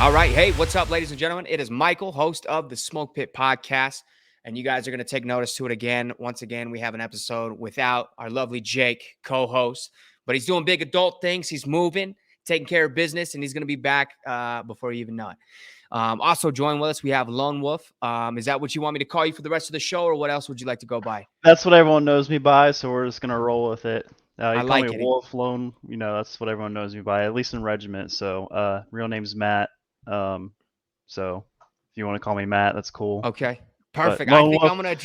All right. Hey, what's up, ladies and gentlemen? It is Michael, host of the Smoke Pit Podcast. And you guys are going to take notice to it again. Once again, we have an episode without our lovely Jake, co host. But he's doing big adult things. He's moving, taking care of business, and he's going to be back before you even know it. Also, join with us, we have LoneWolf. Is that what you want me to call you for the rest of the show, or what else would you like to go by? That's what everyone knows me by, so we're just gonna roll with it. I You call me like it. Wolf, Lone, that's what everyone knows me by, at least in regiment. So, real name's Matt. Um, so if you want to call me Matt, that's cool. Okay. But Perfect. I Lone think Wolf, I'm gonna.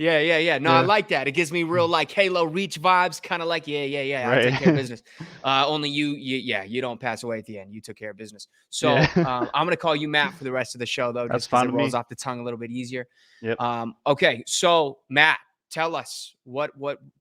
Yeah. No, I yeah, like that. It gives me real like Halo Reach vibes, kind of like I take care of right, business. Only you don't pass away at the end. You took care of business. yeah, So I'm gonna call you Matt for the rest of the show though, that's just because fine it with rolls me. off the tongue a little bit easier. Yep. Okay. So Matt, tell us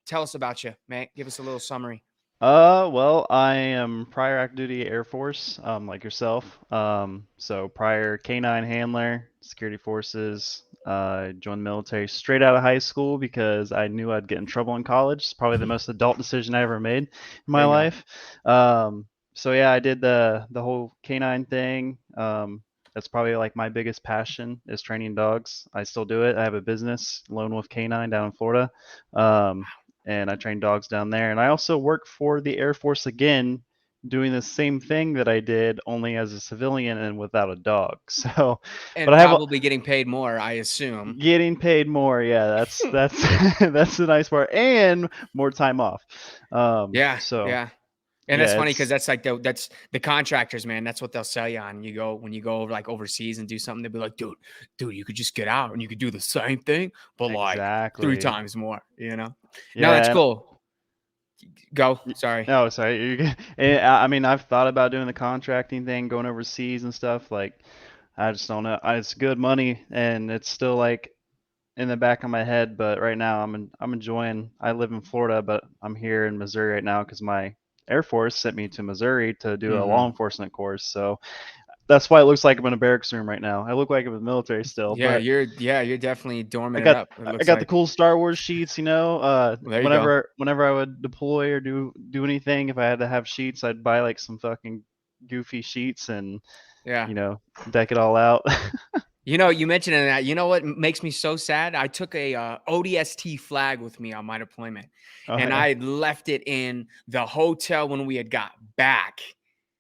tell us about you, man. Give us a little summary. Well, I am prior active duty Air Force, like yourself. So prior K-9 handler, security forces. Joined the military straight out of high school because I knew I'd get in trouble in college. It's probably the most adult decision I ever made in There my you go. life. So yeah, I did the whole K-9 thing. That's probably like my biggest passion is training dogs. I still do it. I have a business, LoneWolf K-9 down in Florida. And I train dogs down there. And I also work for the Air Force again, doing the same thing that I did, only as a civilian and without a dog. So, but And I have probably getting paid more, I assume. getting paid more. Yeah, that's that's the nice part, and more time off. Yeah, So yeah. And that's yeah, funny because it's that's the contractors, man. That's what they'll sell you on. When you go over like overseas and do something, they'll be like, dude, you could just get out and you could do the same thing, but like three exactly. times more, you know? No, that's Yeah. cool. Go. Y- Sorry. No, sorry. You're good. And I mean, I've thought about doing the contracting thing, going overseas and stuff. Like, I just don't know. It's good money, and it's still like in the back of my head, but right now I'm enjoying. I live in Florida, but I'm here in Missouri right now because my Air Force sent me to Missouri to do a law Hmm. enforcement course. So that's why it looks like I'm in a barracks room right now. I look like I'm in the military still, but You're definitely I dorming it got up, it I looks got the like. cool Star Wars sheets. Well, there you go. Whenever I would deploy or do anything, if I had to have sheets, I'd buy like some fucking goofy sheets and Yeah. you know deck it all out. You mentioned that. You know what makes me so sad? I took a ODST flag with me on my deployment, Oh and yeah. I left it in the hotel when we had got back.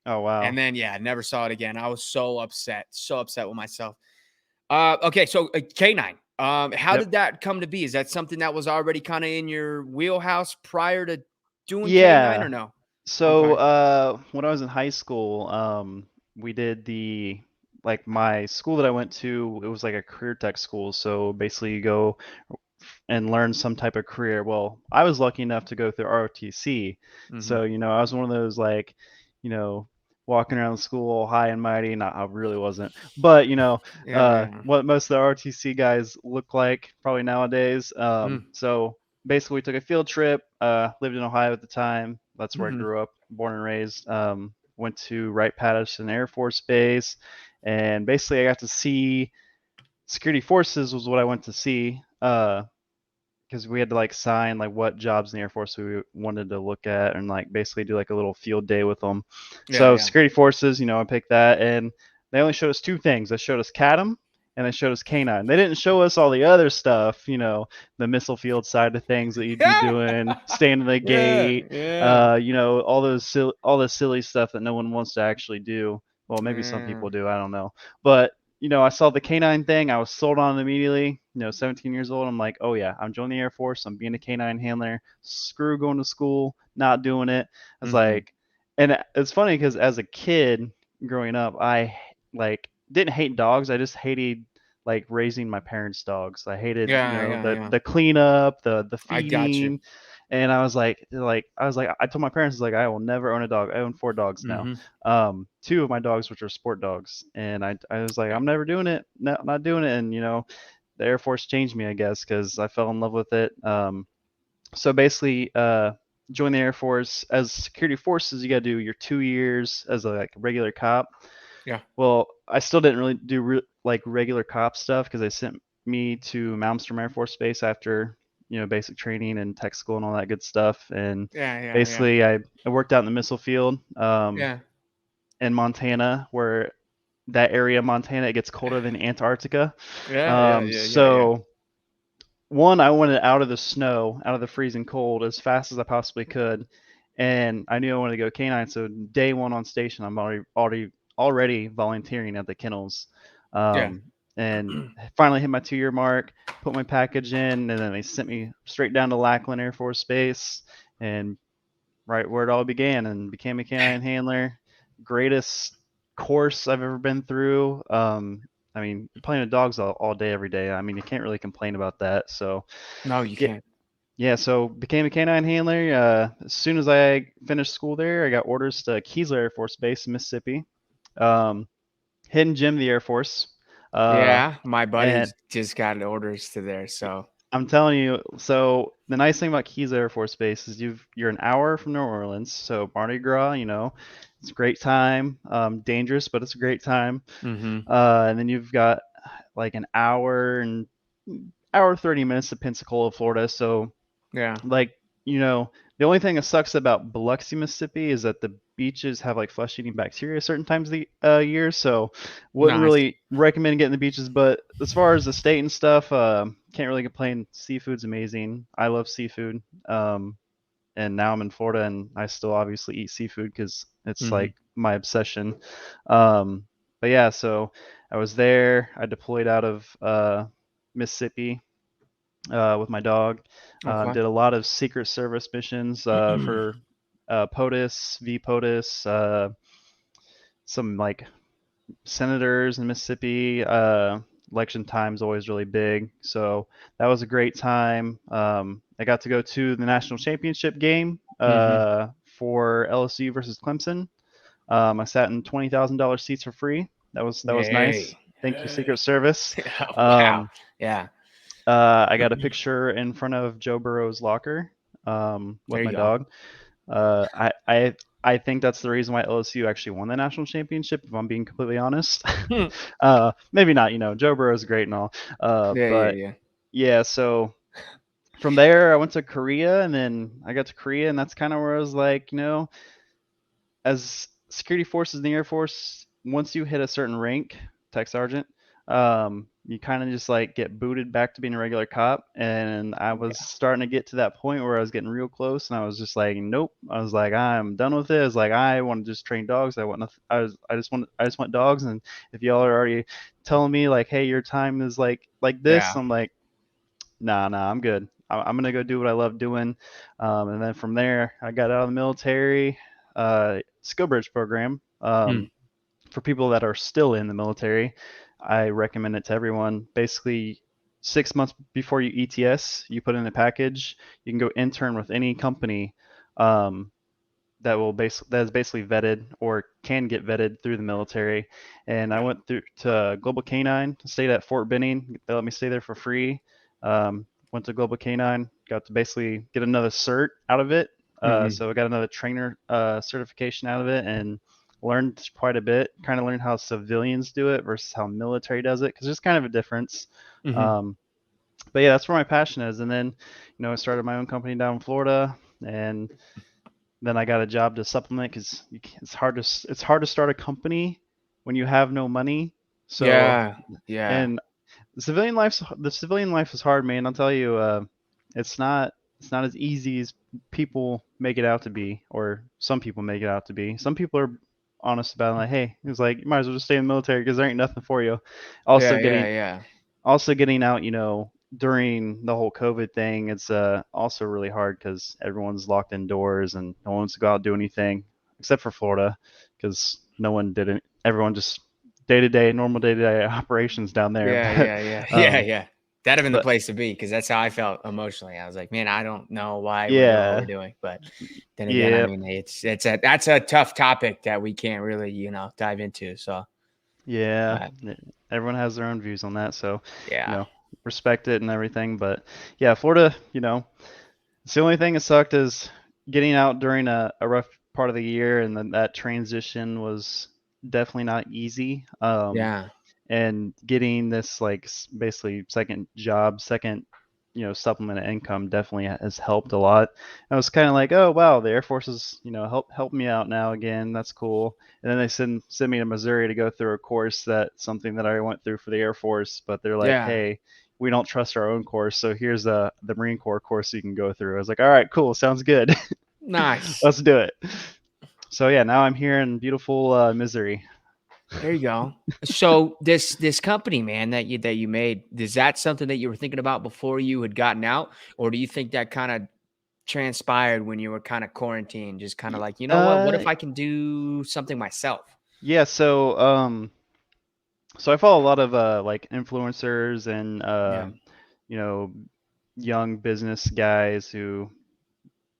Oh And wow. then, yeah, never saw it again. I was so upset with myself. Okay, so K9. How Yep. did that come to be? Is that something that was already kind of in your wheelhouse prior to doing K9 or Yeah. no? So, Okay. when I was in high school, we did like my school that I went to, it was like a career tech school. So basically you go and learn some type of career. Well, I was lucky enough to go through ROTC. Hmm. So, I was one of those like, you know, walking around school all high and mighty. Not, I really wasn't. But, Yeah. what most of the ROTC guys look like probably nowadays. Mm-hmm. So basically we took a field trip, lived in Ohio at the time. That's where I Mm-hmm. grew up, born and raised. Went to Wright-Patterson Air Force Base. And basically I got to see security forces was what I went to see. Because we had to like sign like what jobs in the Air Force we wanted to look at and like basically do like a little field day with them. Yeah, So yeah. security forces, I picked that, and they only showed us two things. They showed us CADM and they showed us K9. They didn't show us all the other stuff, the missile field side of things that you'd be doing, staying in the Yeah, gate, yeah. all the silly stuff that no one wants to actually do. Well, maybe some Yeah. people do, I don't know. But I saw the K9 thing. I was sold on it immediately. 17 years old. I'm like, oh yeah, I'm joining the Air Force. I'm being a K9 handler. Screw going to school, not doing it. I was Mhm. like, and it's funny because as a kid growing up, I like didn't hate dogs. I just hated like raising my parents' dogs. I hated, Yeah, yeah, yeah. the cleanup, the I got you. feeding, and I told my parents like I will never own a dog. I own four dogs now. Mhm. Two of my dogs, which are sport dogs, and I was like Yeah. I'm never doing it, no, not doing it, and the Air Force changed me, I guess, because I fell in love with it. So basically, join the Air Force as security forces. You got to do your 2 years as a like regular cop. Yeah. Well, I still didn't really do like regular cop stuff because they sent me to Malmstrom Air Force Base after basic training and tech school and all that good stuff. And Yeah, yeah, yeah. basically, I worked out in the missile field Yeah. in Montana where that area of Montana, it gets colder than Antarctica. Yeah, yeah, yeah, yeah, yeah. So one, I wanted out of the snow, out of the freezing cold as fast as I possibly could, and I knew I wanted to go canine. So day one on station, I'm already volunteering at the kennels, Yeah. um, and finally hit my 2 year mark. Put my package in, and then they sent me straight down to Lackland Air Force Base, and right where it all began, and became a canine handler. Greatest course I've ever been through. I mean, playing with dogs all day, every day. I mean, you can't really complain about that. So, No, you get can't. yeah. So became a canine handler. As soon as I finished school there, I got orders to Keesler Air Force Base in Mississippi. Um, Hidden Gym, of the Air Force. Uh, Yeah, my and buddies just got orders to there, so I'm telling you, so the nice thing about Keys Air Force Base is you're an hour from New Orleans, so Mardi Gras, it's a great time. Dangerous, but it's a great time. mhm. And then you've got like an hour 30 minutes to Pensacola, Florida. So Yeah. like the only thing that sucks about Biloxi, Mississippi, is that the beaches have like flesh-eating bacteria certain times of the year. So wouldn't Nice. really recommend getting the beaches. But as far as the state and stuff, can't really complain. Seafood's amazing. I love seafood. And now I'm in Florida, and I still obviously eat seafood because it's Mhm. like my obsession. Um, but yeah, so I was there. I deployed out of Mississippi with my dog. Okay. Did a lot of Secret Service missions for POTUS, VPOTUS, some like senators in Mississippi. Election time's always really big, so that was a great time. I got to go to the national championship game Mhm. for LSU versus Clemson. I sat in $20,000 seats for free. That was nice. Yay. Thank you, Yay. Secret Service. Wow. Um, Yeah. I got a picture in front of Joe Burrow's locker There with you my go. dog. Uh, I, I I think that's the reason why LSU actually won the national championship. If I'm being completely honest, Hmm. maybe not. Joe Burrow's great and all, Yeah, yeah, but yeah. yeah. So from there, I went to Korea, and then I got to Korea, and that's kind of where I was like, as security forces in the Air Force, once you hit a certain rank, tech sergeant, you kind of just like get booted back to being a regular cop. And I was Yeah. starting to get to that point where I was getting real close, and I was just like, nope. I was like, I'm done with it. I was like, I want to just train dogs. I want nothing. I just want dogs. And if y'all are already telling me like, hey, your time is like this, Yeah. I'm like, nah, I'm good. I'm gonna go do what I love doing, and then from there, I got out of the military, skill bridge program. Hmm. For people that are still in the military, I recommend it to everyone. Basically, 6 months before you ETS, you put in a package. You can go intern with any company um, that is basically vetted or can get vetted through the military. And I went through to Global Canine, stayed at Fort Benning. They let me stay there for free. Went to Global Canine, got to basically get another cert out of it. Mhm. So I got another trainer certification out of it, and learned quite a bit. Kind of learned how civilians do it versus how military does it, because there's kind of a difference. Mhm. Um, but yeah, that's where my passion is. And then, I started my own company down in Florida, and then I got a job to supplement because it's hard to start a company when you have no money. So, Yeah. Yeah. and the civilian life is hard, man. I'll tell you, it's not it's not as easy as people make it out to be, or some people make it out to be. Some people are honest about it, like, hey, it's like you might as well just stay in the military because there ain't nothing for you. Also Yeah, yeah, getting yeah. getting out, during the whole COVID thing, it's also really hard because everyone's locked indoors and no one wants to go out and do anything except for Florida, because no one did it. Everyone just normal day to day operations down there. Yeah, But yeah, yeah. Yeah, um, yeah. That'd have been the but place to be because that's how I felt emotionally. I was like, "Man, I don't know why we're doing what we're yeah, doing." But then again, I yeah, mean, that's a tough topic that we can't really, dive into. So, yeah. uh, Everyone has their own views on that, so you yeah. know, respect it and everything. But yeah, Florida, it's the only thing that sucked is getting out during a rough part of the year, and then that transition was definitely not easy. Yeah. And getting this like basically second job, second supplement of income definitely has helped a lot. I was kind of like, oh wow, the Air Force is help me out now again. That's cool. And then they send me to Missouri to go through a course that something that I went through for the Air Force, but they're like, Yeah. hey, we don't trust our own course, so here's the Marine Corps course you can go through. I was like, all right, cool, sounds good. Nice. Let's do it. So yeah, now I'm here in beautiful Missouri. There you go. So this company, man, that you made, is that something that you were thinking about before you had gotten out, or do you think that kind of transpired when you were kind of quarantined, just kind of Y- like, you know what Uh, if I can do something myself? yeah. So I follow a lot of like influencers and Yeah. you know young business guys who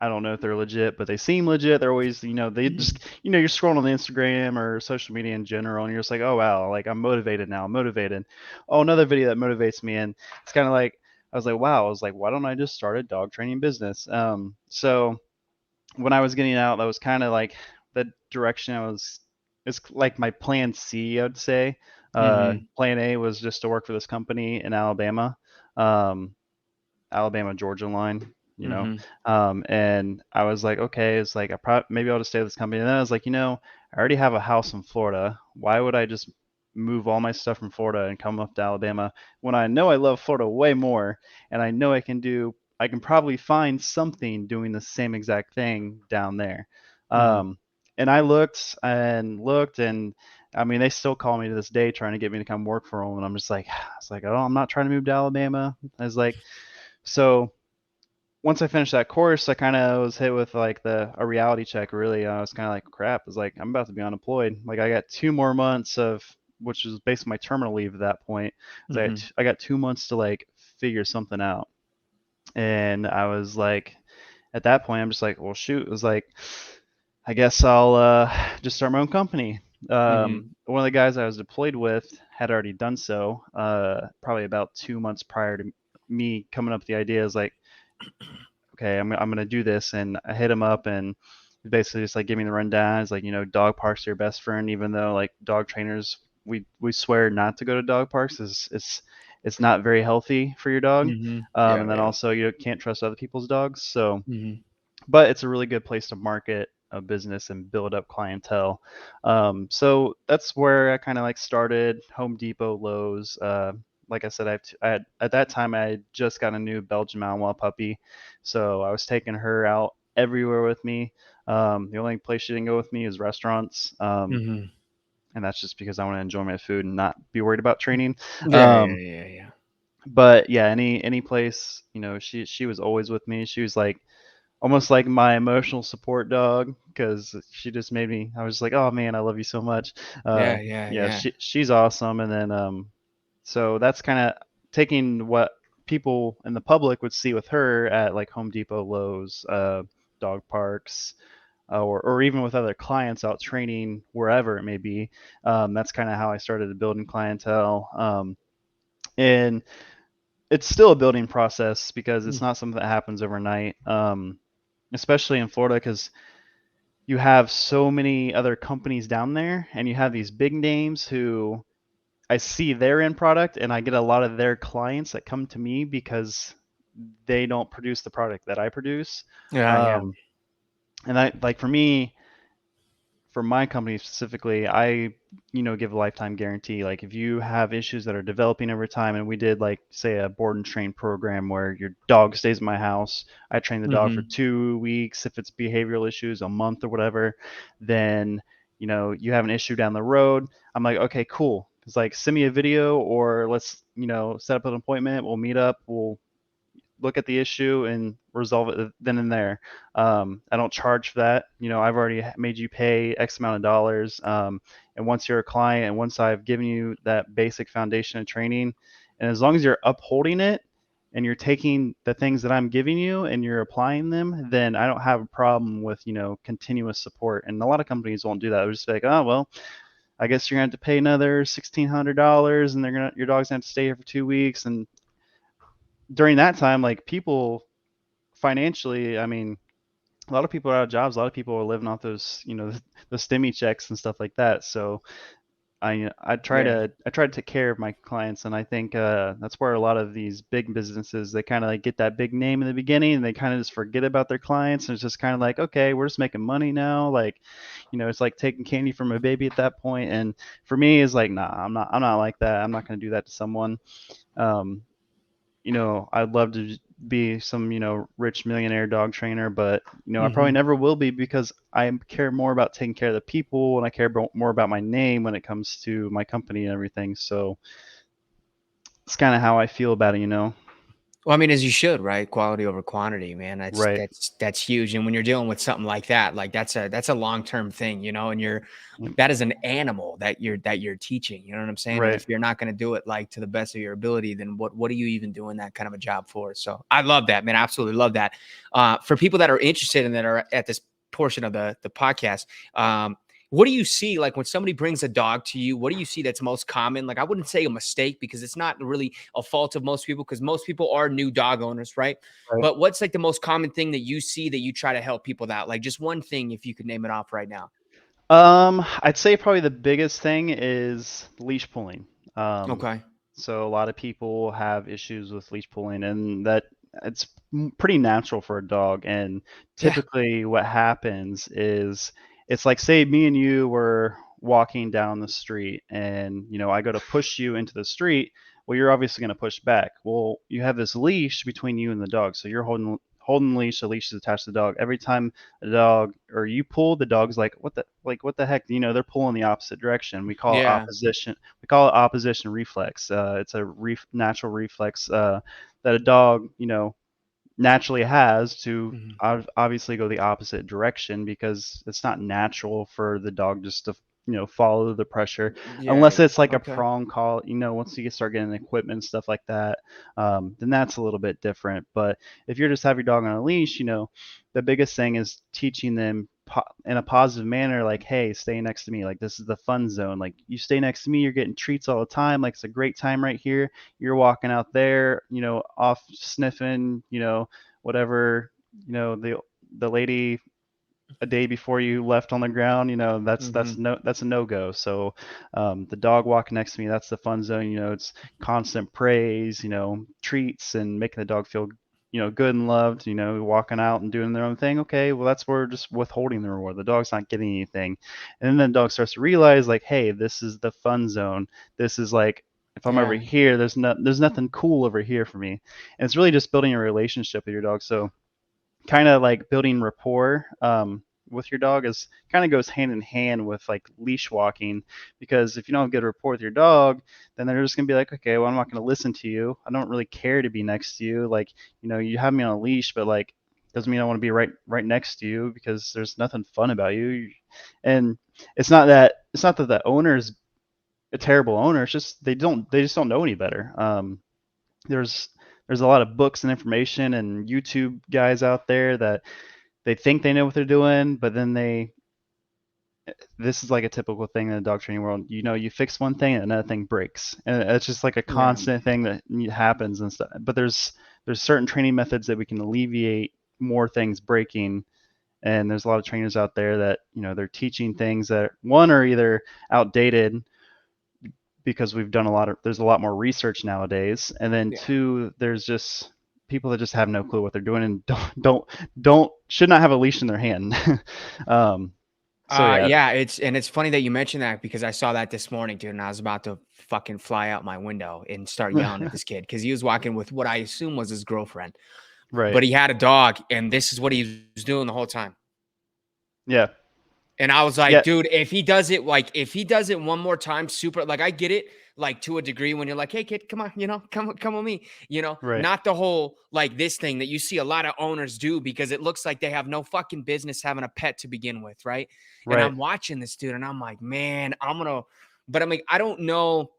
I don't know if they're legit, but they seem legit. They're always, they Mhm. just, you're scrolling on the Instagram or social media in general, and you're just like, oh wow, like I'm motivated now. I'm motivated. Oh, another video that motivates me, and it's kind of like I was like, wow. I was like, why don't I just start a dog training business? So when I was getting out, that was kind of like the direction I was. It's like my plan C, I would say. Mhm. Plan A was just to work for this company in Alabama. Um, Alabama Georgia line, Mhm. and I was like, okay, it's like maybe I'll just stay with this company. And then I was like, I already have a house in Florida. Why would I just move all my stuff from Florida and come up to Alabama when I know I love Florida way more, and I know I can probably find something doing the same exact thing down there. Mhm. Um, and I looked and looked, and I mean, they still call me to this day trying to get me to come work for them, and I'm just like, it's like, oh, I'm not trying to move to Alabama. I was like, so once I finished that course, I kind of was hit with like a reality check. Really, I was kind of like, crap. I was like, I'm about to be unemployed. Like I got 2 more months of, which was basically my terminal leave at that point. So Mhm. I got 2 months to like figure something out. And I was like, at that point, I'm just like, well, shoot. It was like, I guess I'll just start my own company. Mhm. One of the guys I was deployed with had already done so, probably about 2 months prior to me coming up with the idea. Is like, okay, I'm gonna do this, and I hit him up, and he basically just like give me the rundown. It's like, dog parks are your best friend, even though like dog trainers, we swear not to go to dog parks. It's not very healthy for your dog, Mhm. Yeah, and then yeah. also you can't trust other people's dogs. So Mhm. but it's a really good place to market a business and build up clientele. So that's where I kind of like started Home Depot, Lowe's. Like I said, I had, at that time I had just got a new Belgian Malinois puppy, so I was taking her out everywhere with me. The only place she didn't go with me is restaurants, Mhm. and that's just because I want to enjoy my food and not be worried about training. Yeah, yeah, Um, yeah, yeah. but yeah, any place, she was always with me. She was like almost like my emotional support dog because she just made me. I was like, oh man, I love you so much. Yeah, yeah, Yeah, yeah. she's awesome. And then so that's kind of taking what people in the public would see with her at like Home Depot, Lowe's, dog parks, or even with other clients out training wherever it may be. That's kind of how I started building clientele. And it's still a building process because Mm. it's not something that happens overnight. Especially in Florida, because you have so many other companies down there, and you have these big names who I see their end product, and I get a lot of their clients that come to me because they don't produce the product that I produce. Yeah, yeah. Um, and I like for me, for my company specifically, I give a lifetime guarantee. Like if you have issues that are developing over time, and we did like say a board and train program where your dog stays in my house, I train the dog for Mhm. 2 weeks. If it's behavioral issues, a month or whatever, then you have an issue down the road. I'm like, okay, cool. It's like send me a video or let's set up an appointment. We'll meet up. We'll look at the issue and resolve it then and there. I don't charge for that. I've already made you pay X amount of dollars. And once you're a client and once I've given you that basic foundation of training, and as long as you're upholding it and you're taking the things that I'm giving you and you're applying them, then I don't have a problem with, continuous support. And a lot of companies won't do that. They're just like, oh, well, I guess you're going to have to pay another $1,600 and your dog's going to have to stay here for 2 weeks. And during that time, like people financially, I mean, a lot of people are out of jobs. A lot of people are living off those, the STEMI checks and stuff like that. So Yeah. I try to take care of my clients, and I think that's where a lot of these big businesses, they kind of like get that big name in the beginning, and they kind of just forget about their clients, and it's just kind of like, okay, we're just making money now, like, it's like taking candy from a baby at that point. And for me, it's like, nah, I'm not like that. I'm not going to do that to someone. Um, I'd love to be some, rich millionaire dog trainer, but, I probably Hmm. never will be because I care more about taking care of the people and I care more about my name when it comes to my company and everything. So it's kind of how I feel about it. Well, I mean, as you should, right? Quality over quantity, man. That's Right. that's that's huge. And when you're dealing with something like that, like that's a long term thing, and you're Mm. that is an animal that you're teaching. You know what I'm saying? And Right. if you're not going to do it like to the best of your ability, then what are you even doing that kind of a job for? So I love that, man. I absolutely love that. For people that are interested and that are at this portion of the podcast, what do you see like when somebody brings a dog to you? What do you see that's most common? Like, I wouldn't say a mistake because it's not really a fault of most people because most people are new dog owners, right? Right. But what's like the most common thing that you see that you try to help people out? Like, just one thing, if you could name it off right now. I'd say probably the biggest thing is leash pulling. Um, Okay. so a lot of people have issues with leash pulling, and that it's pretty natural for a dog. And Yeah. typically, what happens is it's like, say me and you were walking down the street, and I go to push you into the street. Well, you're obviously going to push back. Well, you have this leash between you and the dog, so you're holding the leash. The leash is attached to the dog. Every time the dog or you pull, the dog's like, what the heck? They're pulling the opposite direction. Yeah. We call it opposition reflex. It's a natural reflex that a dog, naturally has to Mhm. obviously go the opposite direction because it's not natural for the dog just to follow the pressure Yeah. unless it's like a Okay. prong call. Once you start getting equipment and stuff like that, then that's a little bit different. But if you're just have your dog on a leash, the biggest thing is teaching them in a positive manner, like, hey, stay next to me, like this is the fun zone, like you stay next to me, you're getting treats all the time, like it's a great time right here. You're walking out there, off sniffing, whatever, the lady a day before you left on the ground, Hmm. that's a no go. So the dog walking next to me, that's the fun zone. It's constant praise, treats and making the dog feel good and loved. Walking out and doing their own thing. Okay, well that's where we're just withholding the reward. The dog's not getting anything, and then the dog starts to realize like, hey, this is the fun zone. This is like, if I'm over Yeah. here, there's nothing cool over here for me. And it's really just building a relationship with your dog. So kind of like building rapport with your dog is kind of goes hand in hand with like leash walking, because if you don't have good rapport with your dog, then they're just gonna be like, okay, well, I'm not gonna listen to you. I don't really care to be next to you. Like, you have me on a leash, but like doesn't mean I want to be right next to you because there's nothing fun about you. And it's not that the owner's a terrible owner. It's just they just don't know any better. There's there's a lot of books and information and YouTube guys out there that they think they know what they're doing, but then this is like a typical thing in the dog training world. You fix one thing and another thing breaks, and it's just like a Yeah. constant thing that happens and stuff. But there's certain training methods that we can alleviate more things breaking. And there's a lot of trainers out there that they're teaching things that one are either outdated because there's a lot more research nowadays, and then Yeah. two, there's just people that just have no clue what they're doing and don't should not have a leash in their hand. um so yeah. Yeah, it's funny that you mentioned that because I saw that this morning, dude, and I was about to fucking fly out my window and start yelling at this kid because he was walking with what I assume was his girlfriend, Right. but he had a dog, and this is what he was doing the whole time. Yeah. And I was like, Yeah. dude, if he does it one more time, super, like I get it, like to a degree when you're like, hey kid, come on, come with me, Right. not the whole like this thing that you see a lot of owners do because it looks like they have no fucking business having a pet to begin with, right? And Right. I'm watching this dude and I'm like, man, but I'm like, I don't know.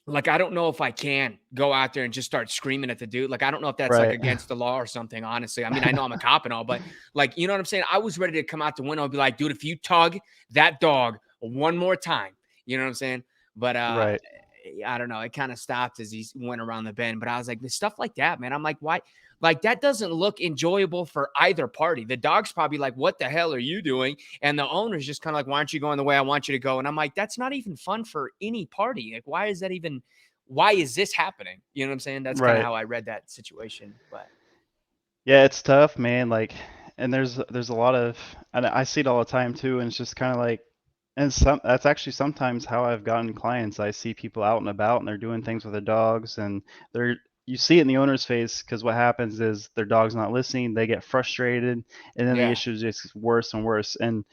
Like, I don't know if I can go out there and just start screaming at the dude. Like, I don't know if that's like Right. against the law or something, honestly. I mean, I know I'm a cop and all, but like, you know what I'm saying? I was ready to come out the window and be like, dude, if you tug that dog one more time, you know what I'm saying? But Right. I don't know. It kind of stopped as he went around the bend. But I was like, the stuff like that, man. I'm like, why? Like that doesn't look enjoyable for either party. The dog's probably like, "What the hell are you doing?" And the owner's just kind of like, "Why aren't you going the way I want you to go?" And I'm like, "That's not even fun for any party. Like, why is that even? Why is this happening?" You know what I'm saying? That's kind of Right. how I read that situation. But Yeah, it's tough, man. Like, and there's a lot of, and I see it all the time too. And it's just kind of like, and some that's actually sometimes how I've gotten clients. I see people out and about, and they're doing things with their dogs, and they're you see it in the owner's face because what happens is their dog's not listening. They get frustrated, and then the yeah, issue just gets worse and worse. And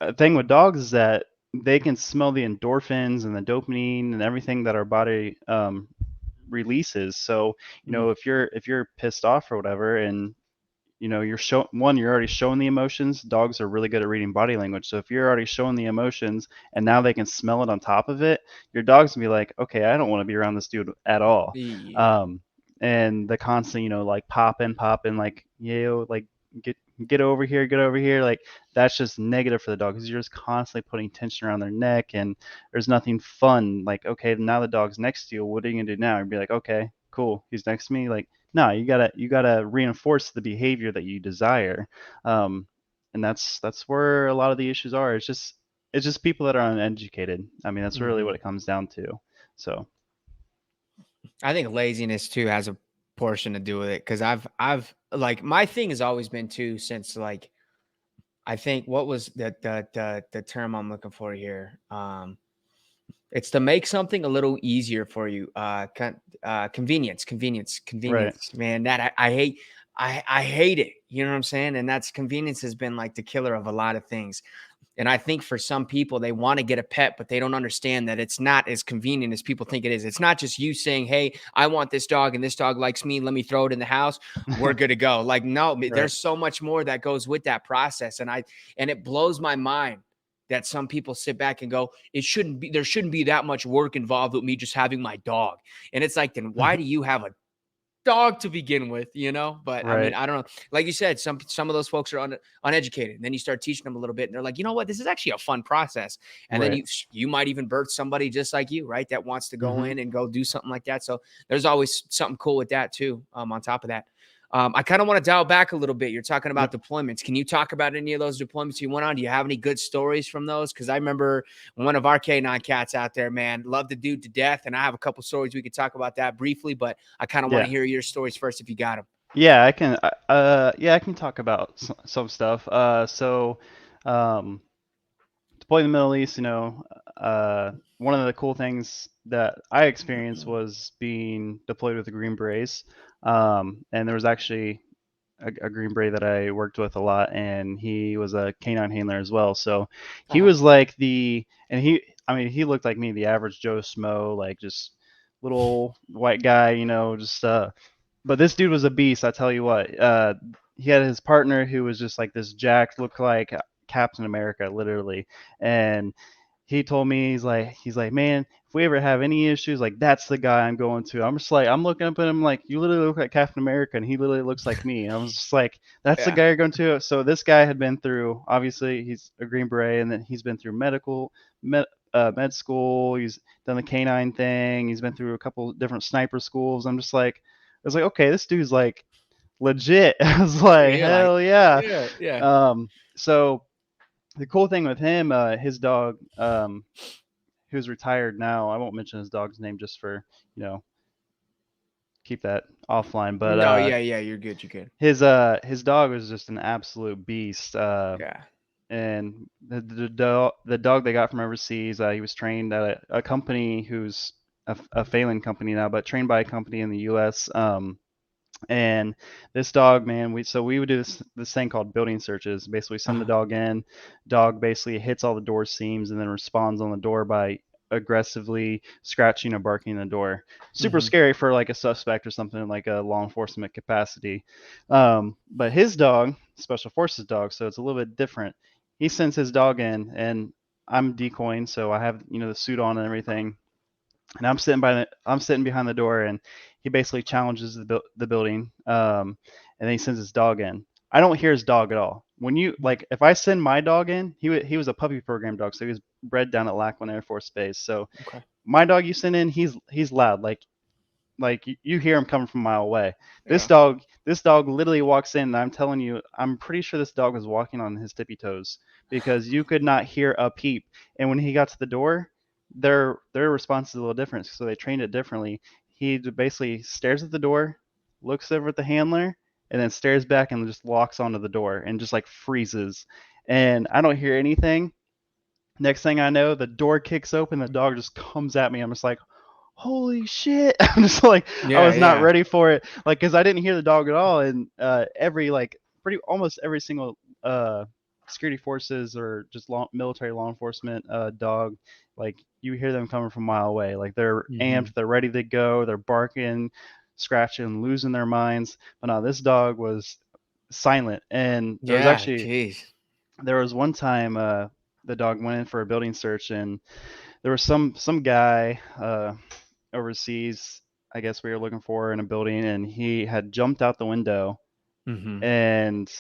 the thing with dogs is that they can smell the endorphins and the dopamine and everything that our body releases. So, mm, if you're pissed off or whatever, and you're already showing the emotions. Dogs are really good at reading body language. So if you're already showing the emotions and now they can smell it on top of it, your dog's gonna be like, okay, I don't want to be around this dude at all. yeah, Um, and the constant, like popping, like, like get get over here, like that's just negative for the dog because you're just constantly putting tension around their neck, and there's nothing fun. Like, okay, now the dog's next to you. What are you gonna do now? And be like, okay, cool, he's next to me. Like, no, you gotta reinforce the behavior that you desire, um, and that's where a lot of the issues are. It's just people that are uneducated. I mean, that's really what hmm. it comes down to. So I think laziness too has a portion to do with it because I've like my thing has always been too since like I think what was the term I'm looking for here? It's to make something a little easier for you. right, Convenience. Man, that I hate. I hate it. You know what I'm saying? And that's convenience has been like the killer of a lot of things. And I think for some people, they want to get a pet, but they don't understand that it's not as convenient as people think it is. It's not just you saying, "Hey, I want this dog and this dog likes me. Let me throw it in the house. We're good to go." Like, no, right, there's so much more that goes with that process. And it blows my mind that some people sit back and go, there shouldn't be that much work involved with me just having my dog. And it's like, then why do you have a dog to begin with, you know? But I mean, right, I don't know. Like you said, some of those folks are uneducated. And then you start teaching them a little bit, and they're like, you know what? This is actually a fun process. And then right. you might even birth somebody just like you, right? That wants to go Hmm. in and go do something like that. So there's always something cool with that too. On top of that. I kind of want to dial back a little bit. You're talking about Yep. deployments. Can you talk about any of those deployments you went on? Do you have any good stories from those? Because I remember one of our canine cats out there, man, loved the dude to death. And I have a couple stories we could talk about that briefly, but I kind of want Yeah. to hear your stories first if you got them. Yeah, I can. Yeah, I can talk about some stuff. Um, deployed in the Middle East, one of the cool things that I experienced was being deployed with the Green Berets. And there was actually a Green Beret that I worked with a lot, and he was a canine handler as well. So he Uh-huh. was like and I mean, he looked like me, the average Joe Smo, like just little white guy, just but this dude was a beast. I tell you what. He had his partner who was just like this jacked, looked like Captain America, literally. And he told me he's like, man, if we ever have any issues, like that's the guy I'm going to. I'm just like, I'm looking up at him like, you literally look like Captain America, and he literally looks like me. And I was just like, that's the Yeah. guy you're going to. So this guy had been through, obviously, he's a Green Beret, and then he's been through med school. He's done the canine thing. He's been through a couple different sniper schools. I was like, okay, this dude's like legit. I was So like, you're like, hell yeah. yeah, yeah. So the cool thing with him, his dog, who's retired now. I won't mention his dog's name just for you know keep that offline. But No, yeah, yeah, you're good. You're good. his dog was just an absolute beast. Yeah. And the dog they got from overseas, he was trained at a company who's a failing company now, but trained by a company in the U.S. And this dog, man, we would do this thing called building searches. Basically, send the Uh-huh. dog in. Dog basically hits all the door seams and then responds on the door by aggressively scratching or barking the door. Super Hmm. scary for like a suspect or something in like a law enforcement capacity. But his dog, special forces dog, so it's a little bit different. He sends his dog in, and I'm decoying, so I have the suit on and everything, and I'm sitting behind the door, and he basically challenges the building, and then he sends his dog in. I don't hear his dog at all. When you like, if I send my dog in, he was a puppy program dog, so he was bred down at Lackland Air Force Base. So Okay. my dog you send in, he's loud. Like like you hear him coming from a mile away. This Yeah. dog, this dog literally walks in, and I'm telling you, I'm pretty sure this dog was walking on his tippy toes because you could not hear a peep. And when he got to the door, their response is a little different, so they trained it differently. He basically stares at the door, looks over at the handler, and then stares back and just locks onto the door and just like freezes. And I don't hear anything. Next thing I know, the door kicks open, the dog just comes at me. I'm just like, holy shit. I'm just like, I Yeah. was not Yeah. ready for it. Like, cause I didn't hear the dog at all. And every like pretty almost every single security forces or just military law enforcement dog, like you hear them coming from a mile away. Like they're Hmm. amped, they're ready to go, they're barking, scratching, losing their minds. But no, this dog was silent. And Yeah. Jeez. there was one time the dog went in for a building search, and there was some guy overseas, I guess we were looking for in a building, and he had jumped out the window, Hmm. and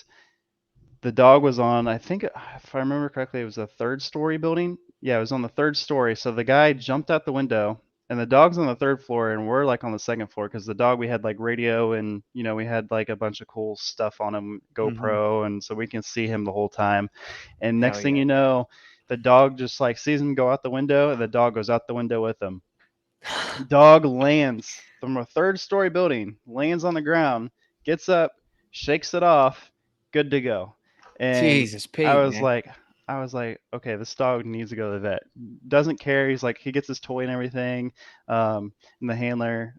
the dog was on, I think, if I remember correctly, it was a third story building. Yeah, it was on the third story. So the guy jumped out the window, and the dog's on the third floor, and we're like on the second floor because the dog, we had like radio, and we had like a bunch of cool stuff on him, Hmm. GoPro, and so we can see him the whole time. And Hell next thing yeah. you know, the dog just like sees him go out the window, and the dog goes out the window with him. Dog lands from a third story building, lands on the ground, gets up, shakes it off, good to go. And Jesus, I Pete, was man. like, okay, this dog needs to go to the vet. Doesn't care. He's like, he gets his toy and everything. And the handler,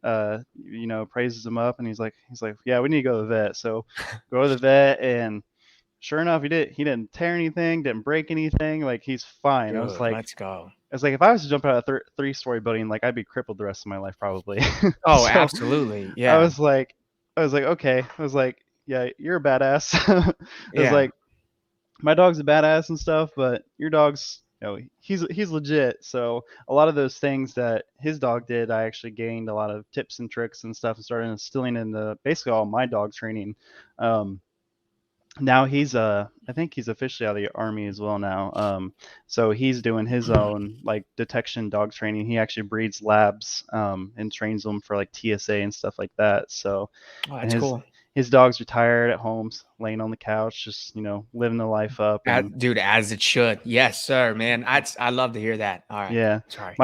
praises him up, and he's like, yeah, we need to go to the vet. So go to the vet, and sure enough, he didn't tear anything, didn't break anything. Like he's fine. Dude, let's go. It's like if I was to jump out of a three-story building, like I'd be crippled the rest of my life probably. Oh, So absolutely. I Yeah. was like, okay. I was like, yeah, you're a badass. I was Yeah. like, my dog's a badass and stuff, but your dog's, he's legit. So a lot of those things that his dog did, I actually gained a lot of tips and tricks and stuff and started instilling in the basically all my dog training. Um, Now he's I think he's officially out of the army as well now. So he's doing his own like detection dog training. He actually breeds labs and trains them for like TSA and stuff like that. So Oh, and that's his cool. his dog's retired at home, laying on the couch, just living the life up. And Dude, as it should. Yes, sir, man. I love to hear that. All right. yeah, Sorry.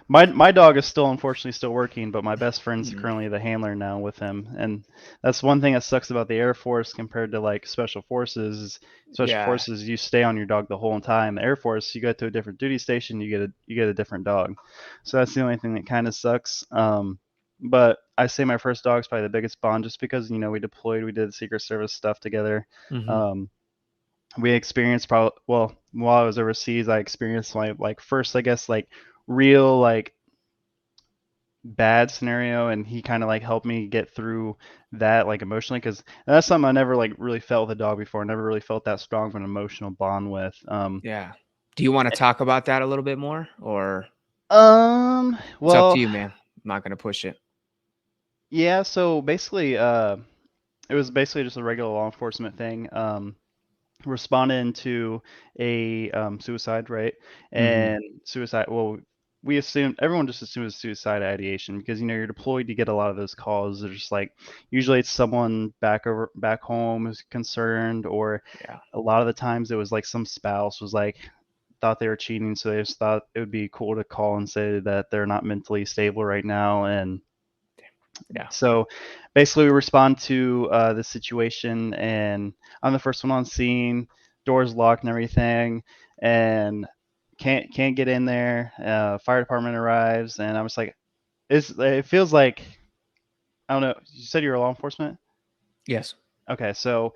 my dog is still unfortunately still working, but my best friend's Mhm. currently the handler now with him, and that's one thing that sucks about the Air Force compared to like Special Forces. Special Yeah. Forces, you stay on your dog the whole time. The Air Force, you go to a different duty station, you get a different dog, so that's the only thing that kind of sucks. But I say my first dog's probably the biggest bond, just because we deployed, we did Secret Service stuff together. Hmm. Um, we experienced probably, well, while I was overseas, I experienced my like first, I guess, like real like bad scenario, and he kind of like helped me get through that like emotionally, because that's something I never like really felt with a dog before. I never really felt that strong of an emotional bond with. Yeah. Do you want to talk about that a little bit more, or it's up to Well, you, man? I'm not gonna push it. yeah. So basically, it was basically just a regular law enforcement thing. Responded to a suicide, right? Hmm. And suicide, well, we assumed, everyone just assumes suicide ideation, because you're deployed, you get a lot of those calls. They're just like, usually it's someone back home is concerned, or Yeah. a lot of the times it was like some spouse was like, thought they were cheating, so they just thought it would be cool to call and say that they're not mentally stable right now. And Yeah. so basically, we respond to the situation, and I'm the first one on scene. Doors locked and everything, and can't get in there. Fire department arrives, and I was like, it feels like, I don't know. You said you were law enforcement. Yes. Okay, so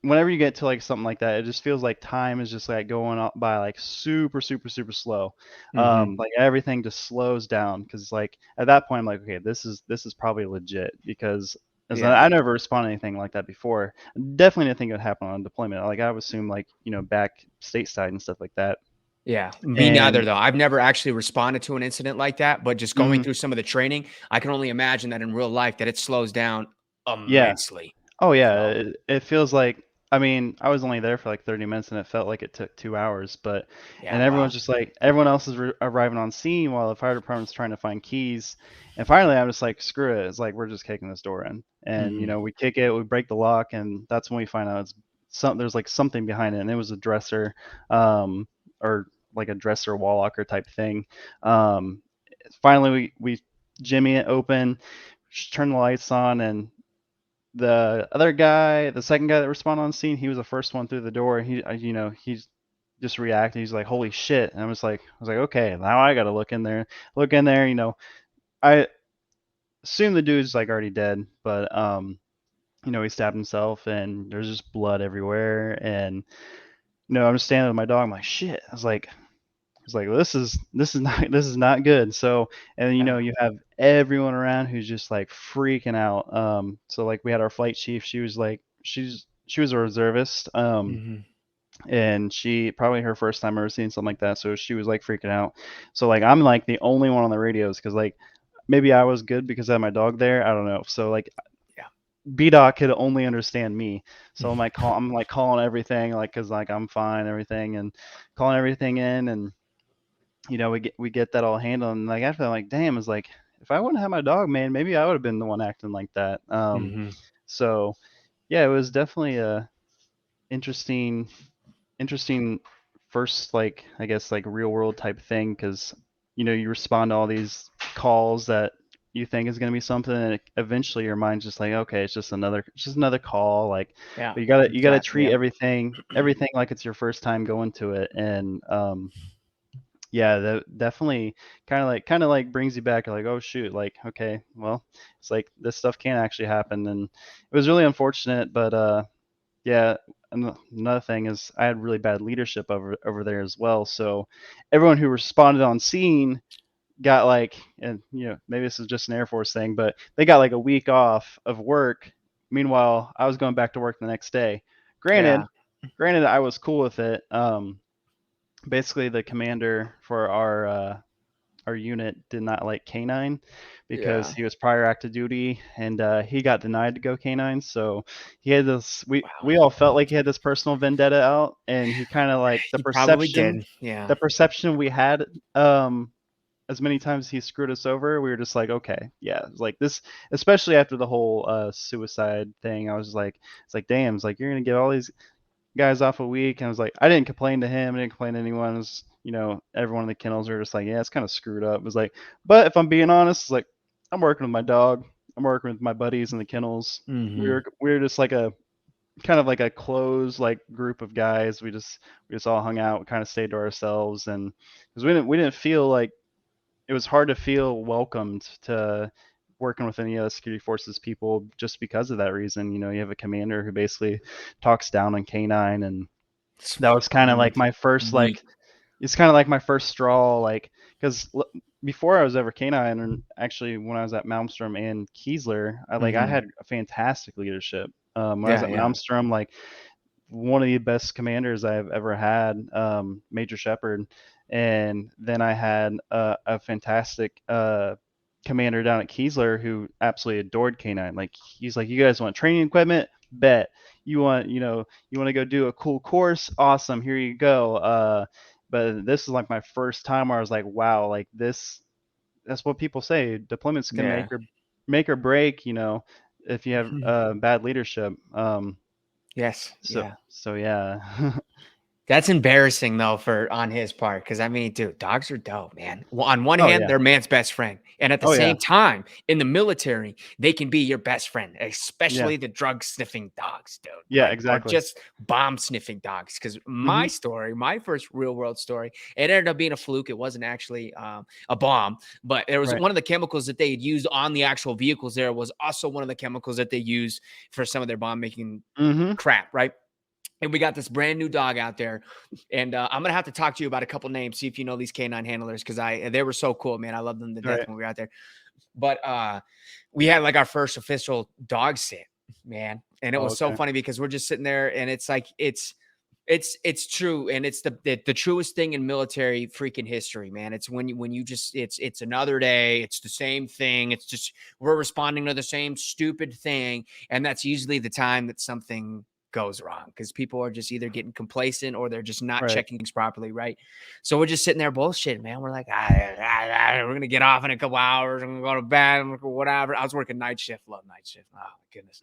whenever you get to like something like that, it just feels like time is just like going up by like super, super, super slow. Hmm. Like everything just slows down, because like at that point I'm like, okay, this is probably legit, because as Yeah. I never responded to anything like that before. Definitely didn't think it would happen on deployment. Like I would assume like back stateside and stuff like that. Yeah, me neither And though. I've never actually responded to an incident like that, but just going mhm, through some of the training, I can only imagine that in real life that it slows down yeah, immensely. oh yeah, So, it feels like I mean, I was only there for like 30 minutes and it felt like it took 2 hours, but Yeah, and everyone's wow. just like everyone else is arriving on scene while the fire department's trying to find keys. And finally, I'm just like, screw it. It's like we're just kicking this door in, and Mhm. we kick it, we break the lock, and that's when we find out it's there's like something behind it, and it was a dresser, um, or like a dresser wall locker type thing. Um, Finally, we jimmy it open, turn the lights on, and the other guy, the second guy that responded on scene, he was the first one through the door. He's just reacting. He's like, "Holy shit!" And I was like, "Okay, now I gotta look in there. Look in there." I assume the dude's like already dead, but he stabbed himself, and there's just blood everywhere. And I'm just standing with my dog. I'm like, "Shit!" I was like, this is not this is not good. So, and Yeah. you have everyone around who's just like freaking out. So like we had our flight chief. She was like, she was a reservist. Mhm. And she probably her first time ever seeing something like that. So she was like freaking out. So like I'm like the only one on the radios because like maybe I was good because I had my dog there. I don't know. So like Yeah. BDOC could only understand me. So Mhm. I'm like calling everything like because like I'm fine everything and calling everything in and we get that all handled, and like after I'm like, damn, it's like if I wouldn't have my dog, man, maybe I would have been the one acting like that. Mhm. So yeah, it was definitely a interesting, interesting first like I guess like real world type thing because you respond to all these calls that you think is going to be something, and eventually your mind's just like, okay, it's just another call, like, Yeah. but you gotta Exactly. treat Yep. everything like it's your first time going to it, and yeah, that definitely kind of like brings you back like, oh shoot, like okay, well, it's like this stuff can actually happen, and it was really unfortunate, but yeah, another thing is I had really bad leadership over there as well. So everyone who responded on scene got like, and maybe this is just an Air Force thing, but they got like a week off of work. Meanwhile, I was going back to work the next day. Granted, Yeah. granted, I was cool with it. Basically, the commander for our unit did not like canine because Yeah. he was prior active duty, and he got denied to go canine. So he had this. We Wow. all felt like he had this personal vendetta out, and he kind of like the He probably perception, did. Yeah. the perception we had. As many times he screwed us over, we were just like, okay, yeah, it's like this, especially after the whole suicide thing. I was just like, it's like, damn, it's like you're gonna get all these guys off a week, and I was like, I didn't complain to him, I didn't complain to anyone. It was, everyone in the kennels were just like, yeah, it's kind of screwed up. It was like, but if I'm being honest, it's like I'm working with my dog, I'm working with my buddies in the kennels. We Mhm. were we were just like a kind of like a closed like group of guys. We just all hung out, kind of stayed to ourselves, and because we didn't feel like it was hard to feel welcomed to working with any other security forces people just because of that reason. You have a commander who basically talks down on K9, and that was kind of like Sweet. my first like it's kind of like my first straw, like because before I was ever K9, and actually when I was at Malmstrom and Kiesler, I Mhm. had a fantastic leadership. When I was Yeah. at Yeah. Malmstrom, like one of the best commanders I've ever had, Major Shepard, and then I had a fantastic commander down at Kiesler who absolutely adored K9. Like he's like, you guys want training equipment? Bet. You want to go do a cool course? Awesome. Here you go. But this is like my first time where I was like, wow, like this. That's what people say. Deployments can Yeah. make or break. If you have bad leadership. Yes. So Yeah. so yeah. That's embarrassing though for on his part because I mean, dude, dogs are dope, man. On one Oh hand, yeah. they're man's best friend, and at the Oh yeah. same time, in the military, they can be your best friend, Yeah. especially the drug sniffing dogs, dude. Yeah, Or exactly. just bomb sniffing dogs. Because my Mhm. story, my first real world story, it ended up being a fluke. It wasn't actually a bomb, but it was Right. one of the chemicals that they had used on the actual vehicles. There was also one of the chemicals that they used for some of their bomb making Mhm. crap, right? And we got this brand new dog out there, and I'm gonna have to talk to you about a couple names, see if you know these canine handlers because they were so cool, man. I loved them to death Right. when we were out there. But we had like our first official dog sit, man, and it Oh, was so okay. funny because we're just sitting there, and it's like it's true, and it's the truest thing in military freaking history, man. It's when you just it's another day, it's the same thing, it's just we're responding to the same stupid thing, and that's usually the time that something goes wrong because people are just either getting complacent or they're just not Right. checking things properly, right? So we're just sitting there bullshitting, man. We're like, we're gonna get off in a couple hours. I'm gonna go to bed, whatever. I was working night shift, love night shift. Oh my goodness.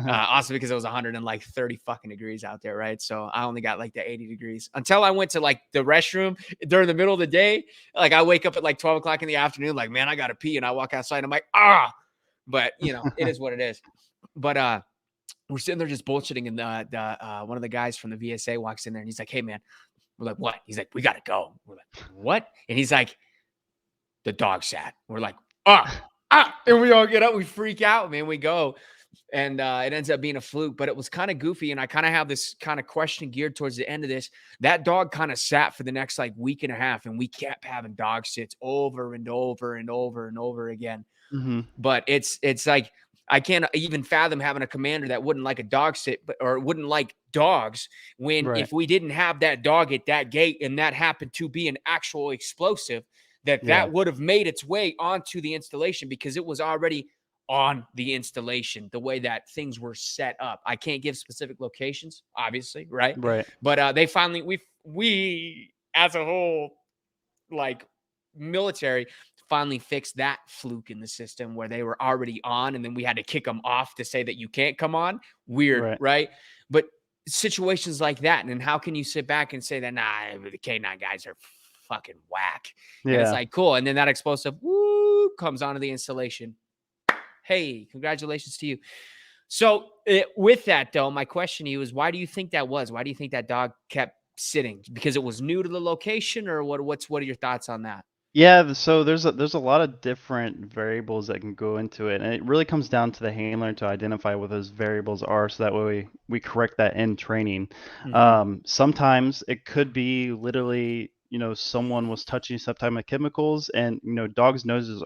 Also because it was 130 fucking degrees out there, right? So I only got like the 80 degrees until I went to like the restroom during the middle of the day. Like I wake up at like 12 o'clock in the afternoon, like, man, I gotta pee, and I walk outside. I'm like, but it is what it is. But we're sitting there just bullshitting, and the one of the guys from the VSA walks in there, and he's like, "Hey, man." We're like, "What?" He's like, "We gotta go." We're like, "What?" And he's like, "The dog sat." We're like, and we all get up, we freak out, man. We go, and it ends up being a fluke, but it was kind of goofy. And I kind of have this kind of question geared towards the end of this. That dog kind of sat for the next like week and a half, and we kept having dog sits over and over and over and over again. Hmm. But it's like I can't even fathom having a commander that wouldn't like a dog sit, or wouldn't like dogs, when Right. if we didn't have that dog at that gate and that happened to be an actual explosive, Yeah. that would have made its way onto the installation because it was already on the installation, the way that things were set up. I can't give specific locations, obviously, right? Right. But they finally we as a whole, like, military, finally fixed that fluke in the system where they were already on, and then we had to kick them off to say that you can't come on. Weird, Right. right? But situations like that, and then how can you sit back and say that, nah, the K9 guys are fucking whack? And it's Yeah. like, cool. And then that explosive woo comes onto the installation. Hey, congratulations to you. So with that, though, my question to you is, why do you think that was? Why do you think that dog kept sitting? Because it was new to the location, or what are your thoughts on that? Yeah, so there's a lot of different variables that can go into it, and it really comes down to the handler to identify what those variables are, so that way we correct that in training. Mm-hmm. Sometimes it could be literally, someone was touching some type of chemicals, and dogs' noses.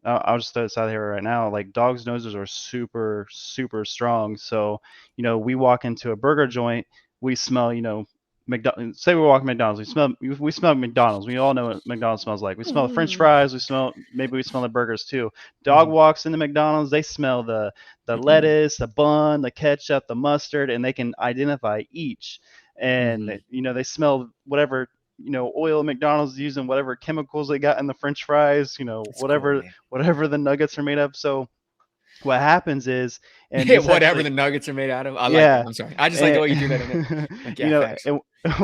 I'll just throw this out here right now. Like dogs' noses are super, super strong. So, we walk into a burger joint, we smell, McDonald's. Say we walk in McDonald's, we smell McDonald's. We all know what McDonald's smells like. We smell the French fries. We smell the burgers too. Dog Mhm. walks into McDonald's, they smell the lettuce, the bun, the ketchup, the mustard, and they can identify each. And Mhm. they smell whatever oil McDonald's using, whatever chemicals they got in the French fries, It's cool, whatever man. whatever the nuggets are made of. So what happens is, and this Whatever actually, the nuggets are made out of. I like that. yeah, I'm sorry. I just like the and, way you do that in it. Like, yeah, facts. and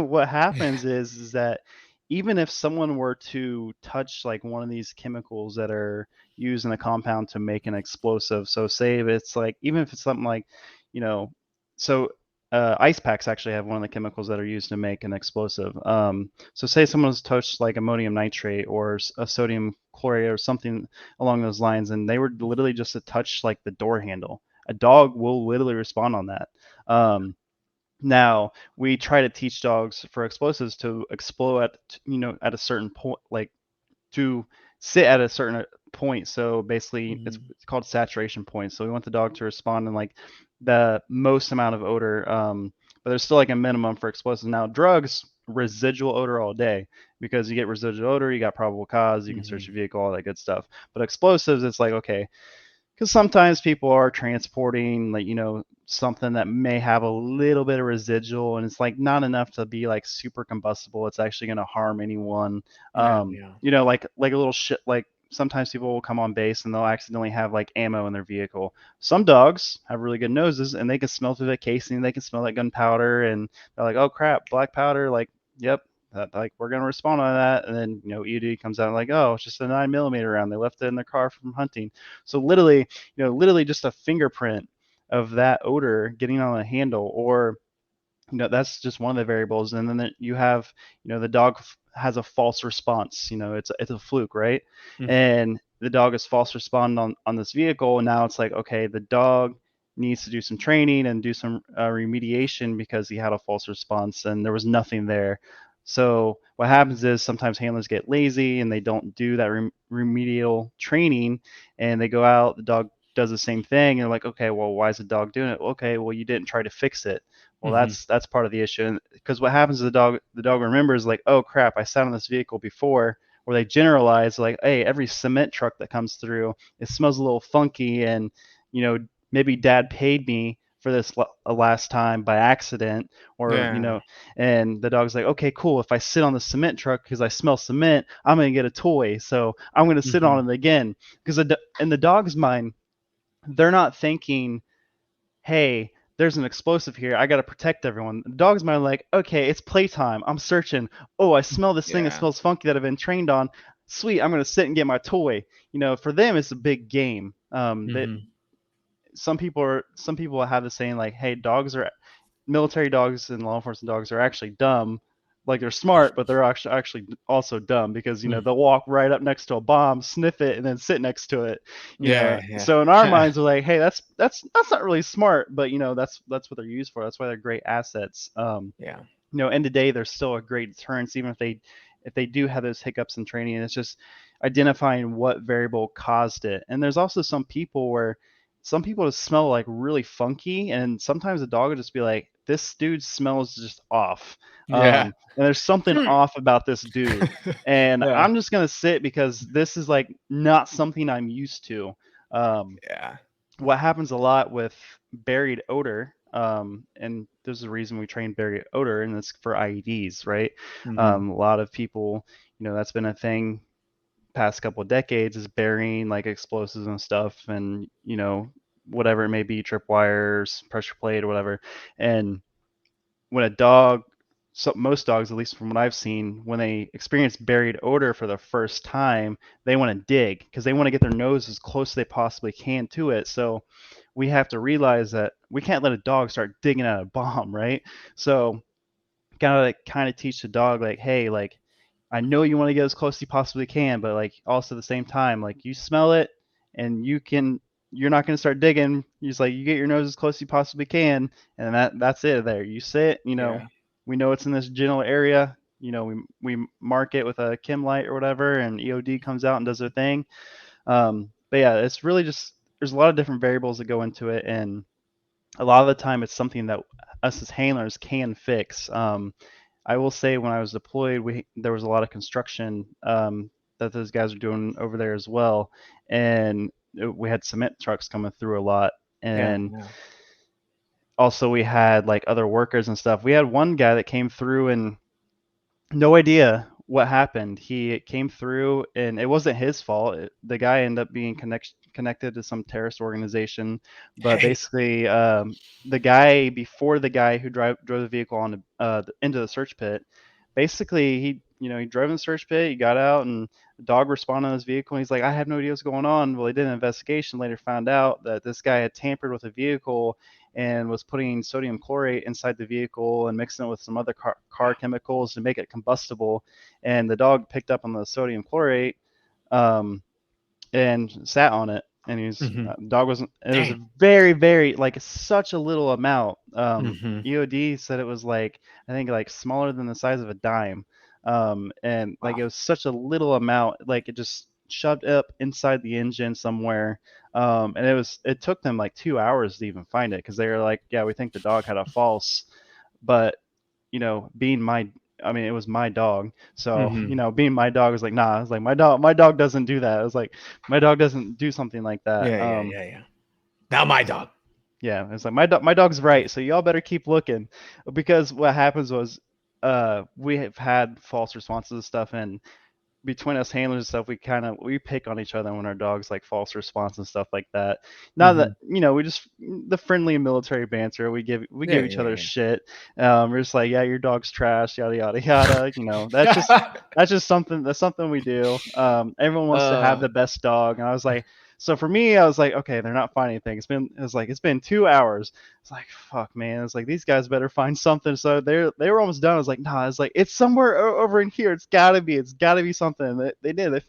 what happens is that even if someone were to touch like one of these chemicals that are used in a compound to make an explosive, so say if it's like, even if it's something like, you know, so ice packs actually have one of the chemicals that are used to make an explosive. So say someone's touched like ammonium nitrate or a sodium chloride or something along those lines, and they were literally just to touch like the door handle. A dog will literally respond on that. Now we try to teach dogs for explosives to explode at a certain point, like to sit at a certain point. So basically, it's, Mhm. it's called saturation point. So we want the dog to respond in like the most amount of odor, but there's still like a minimum for explosives. Now drugs, residual odor all day, because you get residual odor, you got probable cause, you can search Mhm. your vehicle, all that good stuff. But explosives, it's like, okay, because sometimes people are transporting like something that may have a little bit of residual, and it's like not enough to be like super combustible. It's actually going to harm anyone. Yeah, yeah. Like a little shit. Like sometimes people will come on base and they'll accidentally have like ammo in their vehicle. Some dogs have really good noses and they can smell through the casing, they can smell that gunpowder, and they're like, oh crap, black powder. Like, yep, like we're gonna respond on that. And then ED comes out like, oh, it's just a 9mm round, they left it in their car from hunting. So literally just a fingerprint of that odor getting on a handle, or that's just one of the variables. And then you have the dog has a false response. It's a fluke, right? Mhm. And the dog is false responding on this vehicle, and now it's like, okay, the dog needs to do some training and do some remediation because he had a false response and there was nothing there. So what happens is sometimes handlers get lazy and they don't do that remedial training, and they go out, the dog does the same thing, and they're like, okay, well, why is the dog doing it? Okay, well, you didn't try to fix it. Well, Mhm. that's part of the issue, because what happens is the dog remembers like, oh crap, I sat on this vehicle before, or they generalize like, hey, every cement truck that comes through, it smells a little funky, and you know maybe dad paid me for this a last time by accident, or Yeah. and the dog's like, okay, cool. If I sit on the cement truck because I smell cement, I'm gonna get a toy, so I'm gonna sit Hmm. on it again. Because in the dog's mind, they're not thinking, hey, there's an explosive here. I got to protect everyone. The dog's mind like, okay, it's playtime. I'm searching. Oh, I smell this thing that Yeah. smells funky that I've been trained on. Sweet, I'm gonna sit and get my toy. For them, it's a big game. That Hmm. some people have the saying like, hey, dogs are military dogs and law enforcement dogs are actually dumb. Like they're smart, but they're actually also dumb because they'll walk right up next to a bomb, sniff it, and then sit next to it. Yeah. Yeah. So in our minds, we're like, hey, that's not really smart, but that's what they're used for. That's why they're great assets. Yeah. End of day, they're still a great deterrence, even if they do have those hiccups in training. And it's just identifying what variable caused it. And there's also some people just smell like really funky, and sometimes a dog will just be like, this dude smells just off. Yeah. And there's something Hmm. off about this dude. And Yeah. I'm just gonna sit because this is like not something I'm used to. Um, Yeah. what happens a lot with buried odor, and there's a reason we train buried odor, and it's for IEDs, right? Hmm. A lot of people, that's been a thing past couple of decades, is burying like explosives and stuff, and whatever it may be, tripwires, pressure plate, or whatever. And when a dog, so most dogs, at least from what I've seen, when they experience buried odor for the first time, they want to dig because they want to get their nose as close as they possibly can to it. So we have to realize that we can't let a dog start digging at a bomb, right? So gotta like kind of teach the dog like, hey, like I know you want to get as close as you possibly can, but like also at the same time, like you smell it and you're not gonna start digging. You just like you get your nose as close as you possibly can, and that's it there. You sit, Yeah. we know it's in this general area. We mark it with a chem light or whatever, and EOD comes out and does their thing. But yeah, it's really just there's a lot of different variables that go into it, and a lot of the time it's something that us as handlers can fix. I will say when I was deployed, there was a lot of construction that those guys are doing over there as well, and we had cement trucks coming through a lot, Yeah. and Yeah. also we had like other workers and stuff. We had one guy that came through and no idea what happened. He came through, and it wasn't his fault. The guy ended up being connected to some terrorist organization. But Hey. basically, the guy before the guy who drove the vehicle on into the search pit, basically he drove in the search pit. He got out, and the dog responded to his vehicle. And he's like, I have no idea what's going on. Well, he did an investigation. Later, found out that this guy had tampered with a vehicle and was putting sodium chlorate inside the vehicle and mixing it with some other car chemicals to make it combustible. And the dog picked up on the sodium chlorate, um, and sat on it. And Hmm. dog wasn't. It was a Dang. very, very like such a little amount. Hmm. EOD said it was like I think like smaller than the size of a dime, and like Wow. it was such a little amount. Like it just shoved up inside the engine somewhere. And it took them like 2 hours to even find it because they were like, yeah, we think the dog had a false, but being I mean, it was my dog. So, Hmm. being my dog was like, nah, I was like, my dog doesn't do that. I was like, my dog doesn't do something like that. Yeah. Yeah. Yeah. Yeah. Now my dog. Yeah, it's like my dog's right. So y'all better keep looking, because what happens was, we have had false responses and stuff, and between us handlers and stuff, we pick on each other when our dogs like false response and stuff like that. Not that Hmm. we just the friendly military banter. We give Yeah. each Yeah. other Yeah. shit. We're just like, yeah, your dog's trash, yada yada yada. That's just something we do. Everyone wants to have uh. the best dog, and I was like, so for me, I was like, okay, they're not finding anything. It's been 2 hours. It's like, fuck, man. It's like these guys better find something. So they were almost done. I was like, nah. It's like it's somewhere over in here. It's gotta be something. They did. They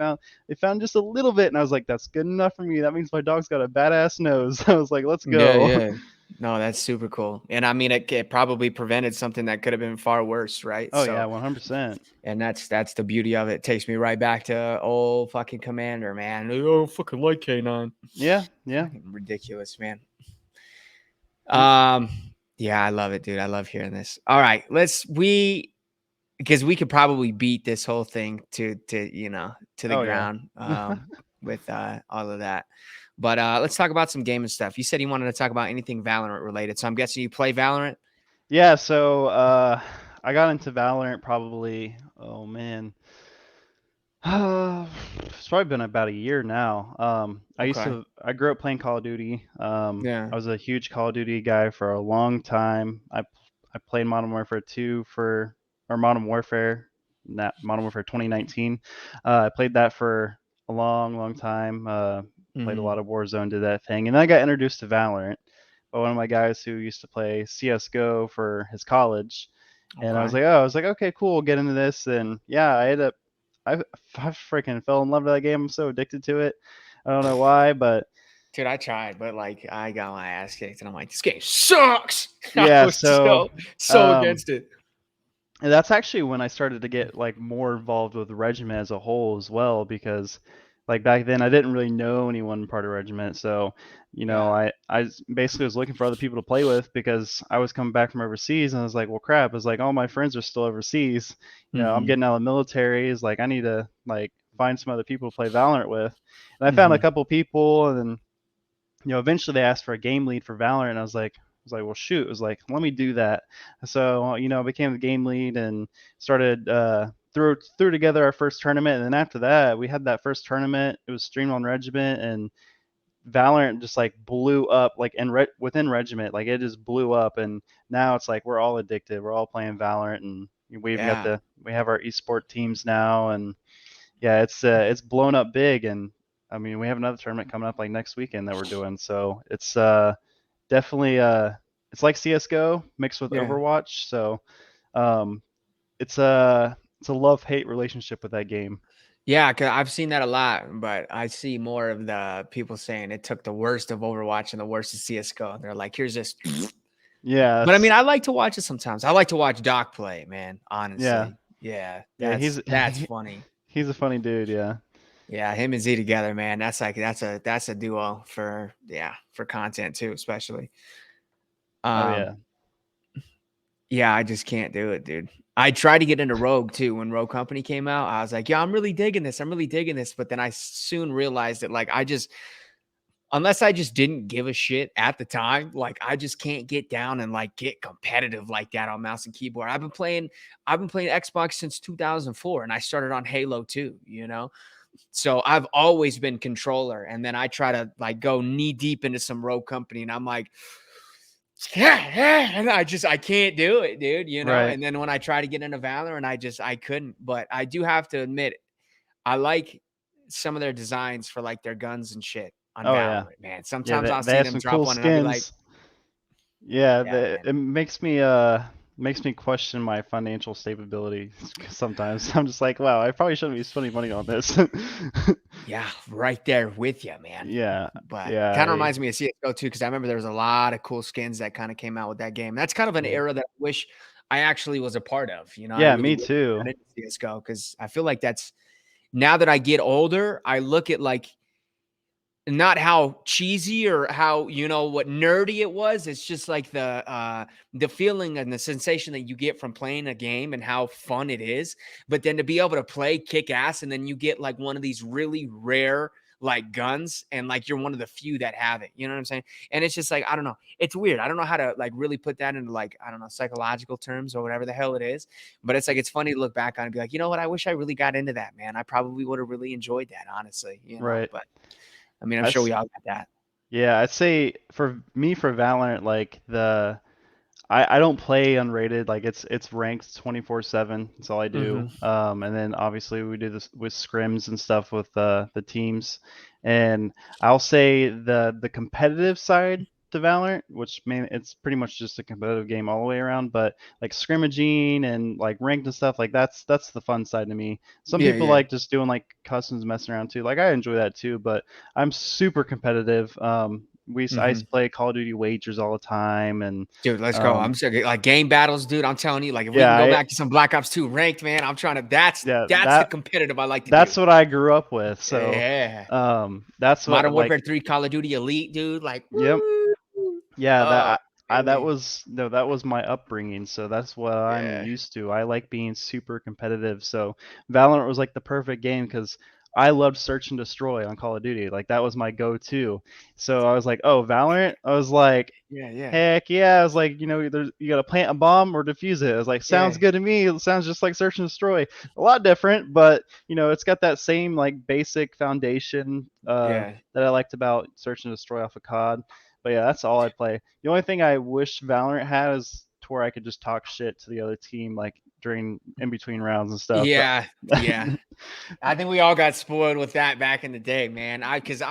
found just a little bit, and I was like, that's good enough for me. That means my dog's got a badass nose. I was like, let's Yeah. go. Yeah. No, that's super cool. And I mean, it probably prevented something that could have been far worse, right? Oh yeah, So, 100%. and that's the beauty of it. It takes me right back to old fucking Commander, man. Oh, fucking like K9. Yeah, yeah. Fucking ridiculous, man. Mm. Um, yeah, I love it, dude. I love hearing this. All right, because we could probably beat this whole thing to the Oh yeah. ground with all of that. But let's talk about some gaming stuff. You said you wanted to talk about anything Valorant related, so I'm guessing you play Valorant. Yeah, so I got into Valorant probably, oh man, it's probably been about a year now. Okay. I grew up playing Call of Duty. Yeah. I was a huge Call of Duty guy for a long time. I played Modern Warfare 2 or Modern Warfare, not Modern Warfare 2019. I played that for a long, long time. Played a Hmm. lot of Warzone, did that thing, and then I got introduced to Valorant by one of my guys who used to play CS:GO for his college. And Okay. I was like, okay, cool, we'll get into this. And yeah, I, I freaking fell in love with that game. I'm so addicted to it. I don't know why, but Dude, I tried, but like I got my ass kicked, and I'm like, this game sucks. I yeah. was so Um, against it. and that's actually when I started to get like more involved with Regiment as a whole as well, because like back then I didn't really know anyone part of Regiment. So, Yeah. basically was looking for other people to play with because I was coming back from overseas and I was like, well, crap. It's like all my friends are still overseas. I'm Hmm. getting out of the military. Is like I need to like find some other people to play Valorant with. And I found a Hmm. couple people, and then eventually they asked for a game lead for Valorant. And well, shoot. It was like, let me do that. So, I became the game lead and started threw together our first tournament. And then after that, we had that first tournament. It was streamed on Regiment, and Valorant just like blew up, like within Regiment, like it just blew up. And now it's like we're all addicted. We're all playing Valorant, and Yeah. we have our esport teams now, and yeah, it's blown up big. And I mean, we have another tournament coming up like next weekend that we're doing. So it's definitely it's like CS:GO mixed with Yeah. Overwatch. So um, it's a love hate relationship with that game. Yeah, cause I've seen that a lot, but I see more of the people saying it took the worst of Overwatch and the worst of CS:GO. They're like, "Here's this," Yeah, but I mean, I like to watch it sometimes. I like to watch Doc play, man. yeah, Honestly, yeah, yeah. that's funny. He's a funny dude. Yeah. Yeah, him and Z together, man. That's like that's a duo for for content too, especially. Oh Um, yeah. yeah, I just can't do it, dude. I tried to get into Rogue too when Rogue Company came out. I was like, yeah, I'm really digging this. I'm really digging this. But then I soon realized that like I just unless I just didn't give a shit at the time, like I just can't get down and like get competitive like that on mouse and keyboard. I've been playing Xbox since 2004 and I started on Halo 2, you know? So I've always been controller and then I try to like go knee deep into some Rogue Company and I'm like yeah, and I can't do it, dude, you know? Right. And then when I try to get into Valorant, I couldn't, but I do have to admit I like some of their designs for, like, their guns and shit on Oh yeah. Valorant, man. Yeah. Sometimes I'll They see have them some drop cool one and I'll be like, skins. Yeah. "Yeah, man." It makes me question my financial stability sometimes. I'm just like, wow, I probably shouldn't be spending money on this. Yeah, right there with you, man. Yeah. But Yeah. kinda reminds me of CS:GO too, because I remember there was a lot of cool skins that kinda came out with that game. That's kind of an Yeah. era that I wish I actually was a part of, you know? I Yeah. really Me wish I too. got into CS:GO because I feel like that's now that I get older, I look at, like, not how cheesy or how, what nerdy it was. It's just like the feeling and the sensation that you get from playing a game and how fun it is. But then to be able to play kick ass and then you get like one of these really rare like guns and like you're one of the few that have it. You know what I'm saying? And it's just like, I don't know. It's weird. I don't know how to like really put that into like, I don't know, psychological terms or whatever the hell it is. But it's like it's funny to look back on and be like, you know what? I wish I really got into that, man. I probably would have really enjoyed that, honestly, Right. but I mean, I'm I sure s- we all got that. yeah. I'd say for me for Valorant, like I don't play unrated. Like it's ranked 24/7. That's all I do. Mhm. And then obviously we do this with scrims and stuff with the teams. And I'll say the competitive side to Valorant, which it's pretty much just a competitive game all the way around. But like scrimmaging and like ranked and stuff, like that's the fun side to me. Some Yeah, people yeah. like just doing like customs, messing around too. Like I enjoy that too. But I'm super competitive. I used Mhm. to play Call of Duty wagers all the time, and Dude, let's go. um, I'm saying like game battles, dude. I'm telling you, like if we yeah, can go back to some Black Ops 2 ranked, man, I'm trying to yeah, that's the competitive I like to that's do. what I grew up with. So, Yeah. that's what Modern like, Warfare 3, Call of Duty Elite, dude. Like, yep, woo. yeah, Oh, that baby. was no, that was my upbringing. So that's what I'm Yeah. used to. I like being super competitive. So Valorant was like the perfect game because I loved Search and Destroy on Call of Duty. Like that was my go-to. So I was like, oh, Valorant. I was like, Yeah, yeah, heck yeah. I was like, you got to plant a bomb or defuse it. I was like, sounds yeah, good to me. It sounds just like Search and Destroy. A lot different, but it's got that same like basic foundation yeah. that I liked about Search and Destroy off of COD. But yeah, that's all I play. The only thing I wish Valorant had is to where I could just talk shit to the other team like during in between rounds and stuff. But Yeah, yeah. I think we all got spoiled with that back in the day, man. Because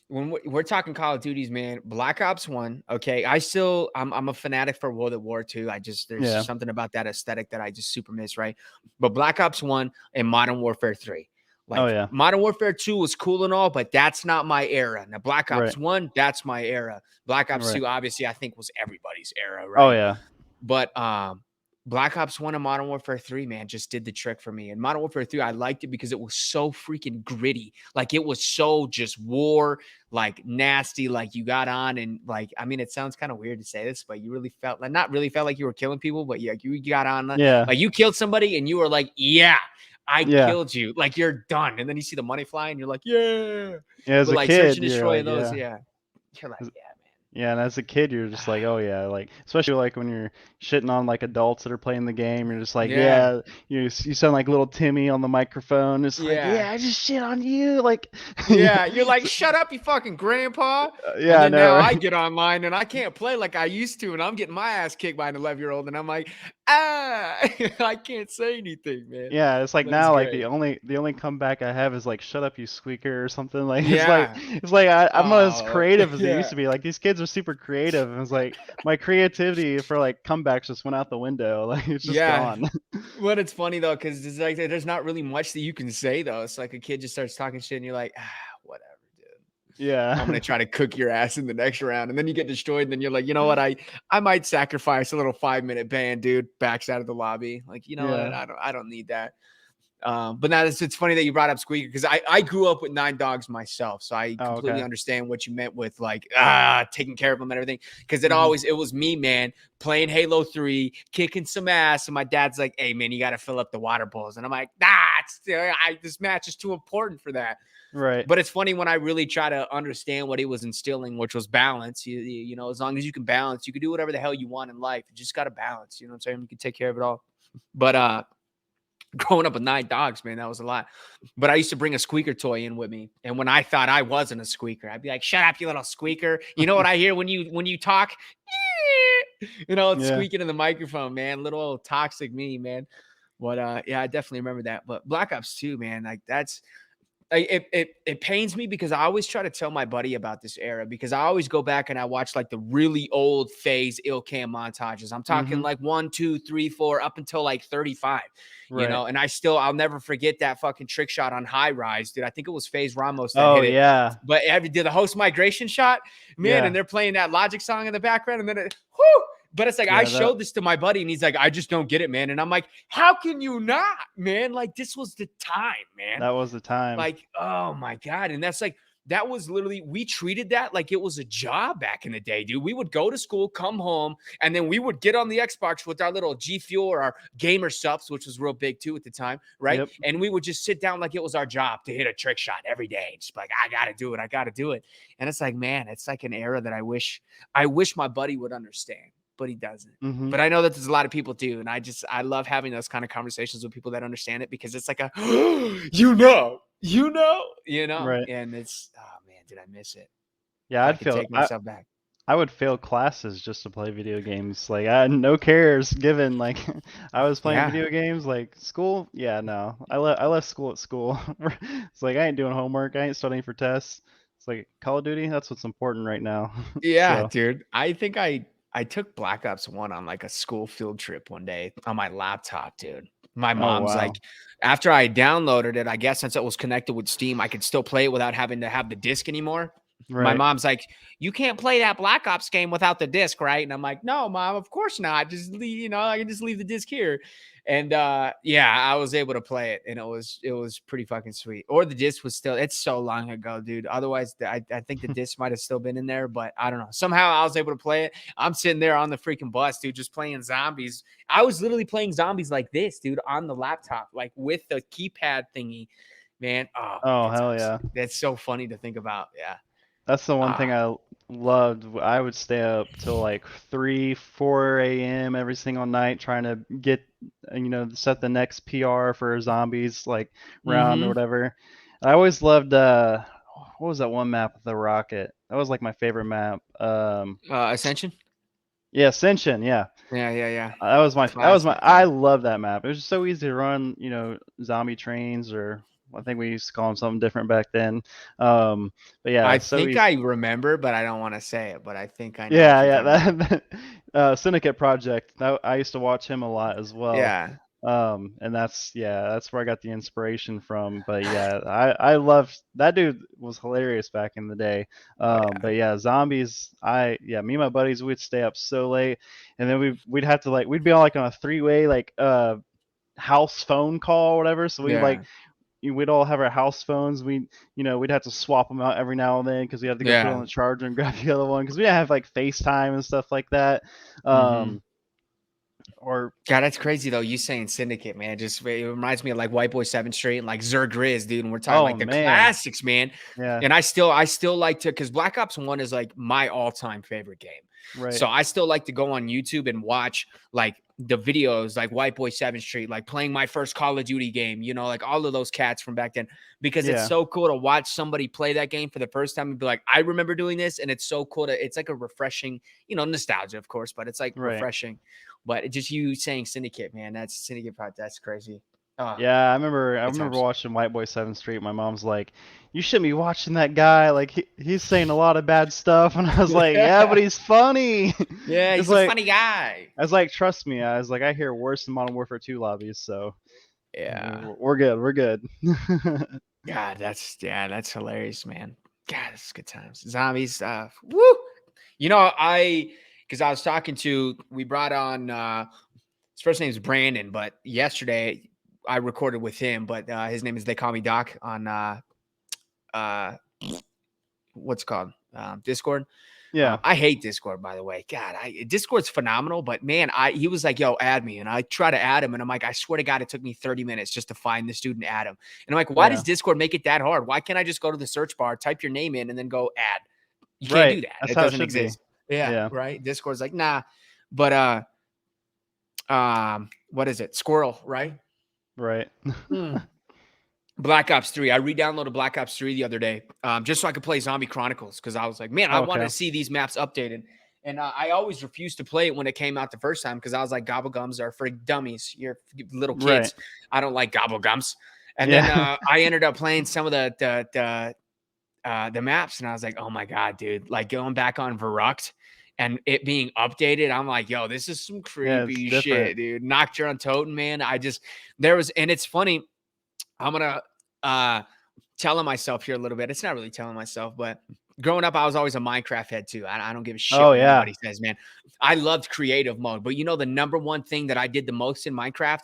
when we're talking Call of Duties, man, Black Ops 1, okay. I'm a fanatic for World at War 2. There's yeah. something about that aesthetic that I just super miss, right? But Black Ops 1 and Modern Warfare 3. Oh Like yeah. Modern Warfare 2 was cool and all, but that's not my era. Now Black Right. Ops 1, that's my era. Black Ops Right. 2, obviously, I think was everybody's era, Oh right? yeah. But Black Ops 1 and Modern Warfare 3, man, just did the trick for me. And Modern Warfare 3, I liked it because it was so freaking gritty. Like it was so just war, like nasty, like you got on and like, I mean, it sounds kind of weird to say this, but you really felt like not really felt like you were killing people, but yeah, you got on Yeah. like you killed somebody and you were like, yeah, I Yeah. killed you. Like you're done. And then you see the money fly and you're like, yeah. Yeah, as But a like search kid, and you're destroy like, those, yeah. yeah. You're like, As- yeah, Yeah, and as a kid, you're just like, oh yeah, like especially like when you're shitting on like adults that are playing the game, you're just like, man. yeah, you sound like little Timmy on the microphone. It's like, Yeah. yeah, I just shit on you, like, yeah, Yeah, you're like, shut up, you fucking grandpa. And yeah, I then know, now I right? get online and I can't play like I used to, and I'm getting my ass kicked by an 11-year-old, and I'm like, ah, I can't say anything, man. Yeah, it's like But it's now, like great. the only comeback I have is like, shut up, you squeaker, or something. Like Yeah. it's like I'm not as Oh, creative as they used yeah. to be. Like these kids are super creative, and it's like my creativity for like comebacks just went out the window. Like it's just Yeah. gone. But it's funny though, because it's like there's not really much that you can say though. It's like a kid just starts talking shit, and you're like, whatever, dude. I'm Yeah. gonna try to cook your ass in the next round, and then you get destroyed, and then you're like, you know what? I might sacrifice a little 5-minute ban, dude. Backs out of the lobby. Like, you know what? Yeah. I don't need that. But now it's funny that you brought up Squeaker because I grew up with 9 dogs myself, so I Oh, completely okay. understand what you meant with like taking care of them and everything. Because Mhm. it was me, man, playing Halo 3, kicking some ass, and my dad's like, "Hey, man, you got to fill up the water bowls," and I'm like, "Nah, this match is too important for that." Right. But it's funny when I really try to understand what he was instilling, which was balance. You know, as long as you can balance, you can do whatever the hell you want in life. You just got to balance. You know what I'm saying? You can take care of it all. But growing up with 9 dogs, man, that was a lot. But I used to bring a squeaker toy in with me, and when I thought I wasn't a squeaker, I'd be like, "Shut up, you little squeaker!" You know what I hear when you talk? You know, it's Yeah. squeaking in the microphone, man. Little old toxic me, man. But yeah, I definitely remember that. But Black Ops 2, man, like that's it pains me because I always try to tell my buddy about this era because I always go back and I watch like the really old phase ill cam montages. I'm talking Mhm. like 1, 2, 3, 4, up until like 35, you Right. know, and I'll never forget that fucking trick shot on high rise, dude. I think it was FaZe Ramos that Oh hit it. yeah. But every did the host migration shot, man, and Yeah. they're playing that Logic song in the background, and then whoo, but it's like I Yeah. That showed this to my buddy, and he's like, I just don't get it, man. And I'm like, how can you not, man? Like, this was the time, man. that was the time. Like, oh my God. And that's like, that was literally, we treated that like it was a job back in the day, dude. We would go to school, come home, and then we would get on the Xbox with our little G Fuel or our gamer subs, which was real big too at the time, right? Yep. And we would just sit down like it was our job to hit a trick shot every day. Just like, I gotta do it, I gotta do it. And it's like, man, it's like an era that I wish my buddy would understand, but he doesn't. Mhm. But I know that there's a lot of people do, and I love having those kind of conversations with people that understand it because it's like a Right. and it's man, did I miss it? Yeah. If I could take myself back. I would fail classes just to play video games. Like I had no cares given. Like I was playing Yeah. video games. Like school, yeah, no. I left school at school. It's like I ain't doing homework. I ain't studying for tests. It's like Call of Duty. That's what's important right now. Yeah, So, dude. I think I took Black Ops 1 on like a school field trip one day on my laptop, dude. My oh mom's wow. like, after I downloaded it, I guess since it was connected with Steam, I could still play it without having to have the disc anymore. My Right. mom's like, "You can't play that Black Ops game without the disc, right?" And I'm like, "No, mom, of course not. Just leave, I can just leave the disc here." And yeah, I was able to play it, and it was pretty fucking sweet. Or the disc was still. It's so long ago, dude. Otherwise, I think the disc might have still been in there, but I don't know. Somehow I was able to play it. I'm sitting there on the freaking bus, dude, just playing zombies. I was literally playing zombies like this, dude, on the laptop, like with the keypad thingy. man. Oh, Oh, good hell times. yeah. That's so funny to think about. Yeah. That's the one thing Ah, I loved. I would stay up till like 3, 4 a.m. every single night trying to get, set the next PR for zombies like round or mm-hmm. whatever. I always loved what was that one map with the rocket? That was like my favorite map. Ascension. Yeah, Ascension. Yeah, Yeah, yeah, yeah. that was my. Classic, I dude. love that map. It was just so easy to run. Zombie trains, or I think we used to call them something different back then. But yeah, I it's so think easy. I remember, but I don't want to say it. But I think I know what Yeah, you're yeah, talking about. Syndicate Project. I used to watch him a lot as well. Yeah. And that's where I got the inspiration from. But yeah, I loved that dude was hilarious back in the day. Oh yeah. But yeah, zombies. Me and my buddies we'd stay up so late, and then we'd have to like we'd be on like on a 3-way like house phone call or whatever. So we like Yeah. we'd all have our house phones. We'd have to swap them out every now and then because we had to go put it on Yeah. the charger and grab the other one because we didn't have like FaceTime and stuff like that. Mm-hmm. Um, or God, that's crazy though. You saying Syndicate, man, it reminds me of like White Boy 7th Street and like Zerg Grizz, dude. And we're talking oh like the man, classics, man. yeah, And I still like to, because Black Ops 1 is like my all-time favorite game. right, So I still like to go on YouTube and watch like the videos, like White Boy 7th Street, like playing my first Call of Duty game, like all of those cats from back then, because it's yeah, so cool to watch somebody play that game for the first time and be like, I remember doing this. And it's so cool it's like a refreshing, nostalgia, of course, but it's like right. refreshing. But just you saying Syndicate, man, that's Syndicate part. That's crazy. Oh, Yeah, I remember times. watching White Boy 7th Street. My mom's like, "You shouldn't be watching that guy. Like he's saying a lot of bad stuff." And I was like, "Yeah, but he's funny." Yeah, It's he's a like funny guy. I was like, "Trust me." I was like, "I hear worse than Modern Warfare 2 lobbies, so Yeah. we're good. We're good." God, that's hilarious, man. God, that's good times. Zombies, woo. Because I was talking to, we brought on, his first name is Brandon, but yesterday I recorded with him, but his name is They Call Me Doc on, uh, what's it called? Discord. Yeah. I hate Discord, by the way. God, Discord's phenomenal, but man, he was like, "Yo, add me," and I try to add him, and I'm like, "I swear to God, it took me 30 minutes just to find the student, add him." And I'm like, "Why does Yeah. Discord make it that hard? Why can't I just go to the search bar, type your name in, and then go add?" You can't Right. do that. That's It how it doesn't should be. exist. Yeah, Yeah. right. Discord's like, nah. But what is it? Squirrel, right? Right. Hmm. Black Ops 3. I re-downloaded Black Ops 3 the other day, just so I could play Zombie Chronicles, because I was like, man, I wanted Okay. to see these maps updated. And I always refused to play it when it came out the first time because I was like, gobblegums are for dummies. You're little Right. kids. I don't like gobblegums. And then Yeah. I ended up playing some of the maps, and I was like, oh my god, dude! Like going back on Verruct and it being updated, I'm like, yo, this is some Yeah, it's creepy different. shit, dude. Nocturne on Totem, man. There was, and it's funny. I'm gonna uh telling myself here a little bit. It's not really telling myself, but growing up, I was always a Minecraft head too. I don't give a shit Oh what yeah. anybody says, man. I loved creative mode, but the number one thing that I did the most in Minecraft,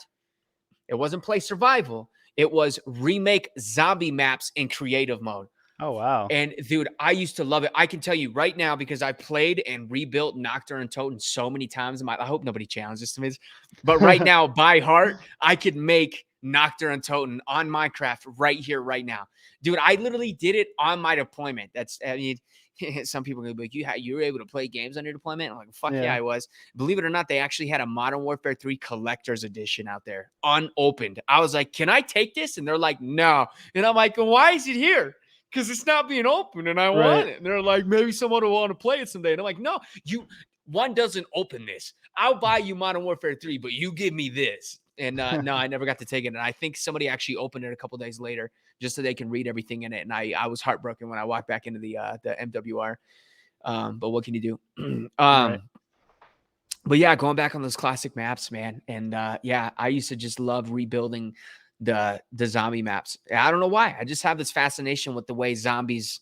it wasn't play survival. It was remake zombie maps in creative mode. Oh wow. And dude, I used to love it. I can tell you right now because I played and rebuilt Nocturne and Totem so many times in my. I hope nobody challenges me, but right now, by heart, I could make Nocturne and Totem on Minecraft right here, right now, dude. I literally did it on my deployment. I mean, some people are gonna be like, you were able to play games on your deployment. I'm like, fuck yeah, Yeah. I was. Believe it or not, they actually had a Modern Warfare 3 collector's edition out there, unopened. I was like, can I take this? And they're like, no. And I'm like, why is it here? Because it's not being open and I Right. want it. And they're like, maybe someone will want to play it someday. And I'm like, no, one doesn't open this. I'll buy you Modern Warfare 3, but you give me this. And no, I never got to take it. And I think somebody actually opened it a couple days later just so they can read everything in it. And I was heartbroken when I walked back into the MWR. But what can you do? Right. But yeah, going back on those classic maps, man. And yeah, I used to just love rebuilding the zombie maps. I don't know why. I just have this fascination with the way zombies,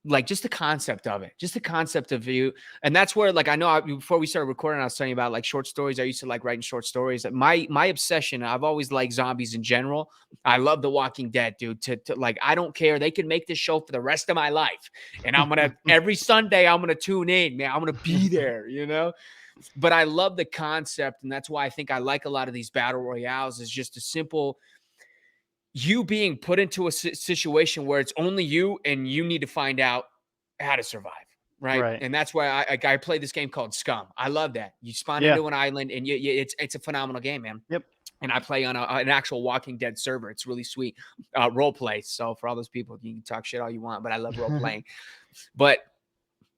like just the concept of it, just the concept of you. And that's where, like, I know before we started recording, I was telling you about like short stories. I used to like writing short stories. My obsession, I've always liked zombies in general. I love The Walking Dead, dude. To like, I don't care. They can make this show for the rest of my life. And every Sunday, I'm gonna tune in, man. I'm gonna be there. But I love the concept. And that's why I think I like a lot of these battle royales, is just a simple, you being put into a situation where it's only you and you need to find out how to survive, right? Right. And that's why I play this game called Scum. I love that. You spawn Yeah. into an island, and it's a phenomenal game, man. Yep. And I play on an actual Walking Dead server. It's really sweet role play. So for all those people, you can talk shit all you want, but I love role playing. But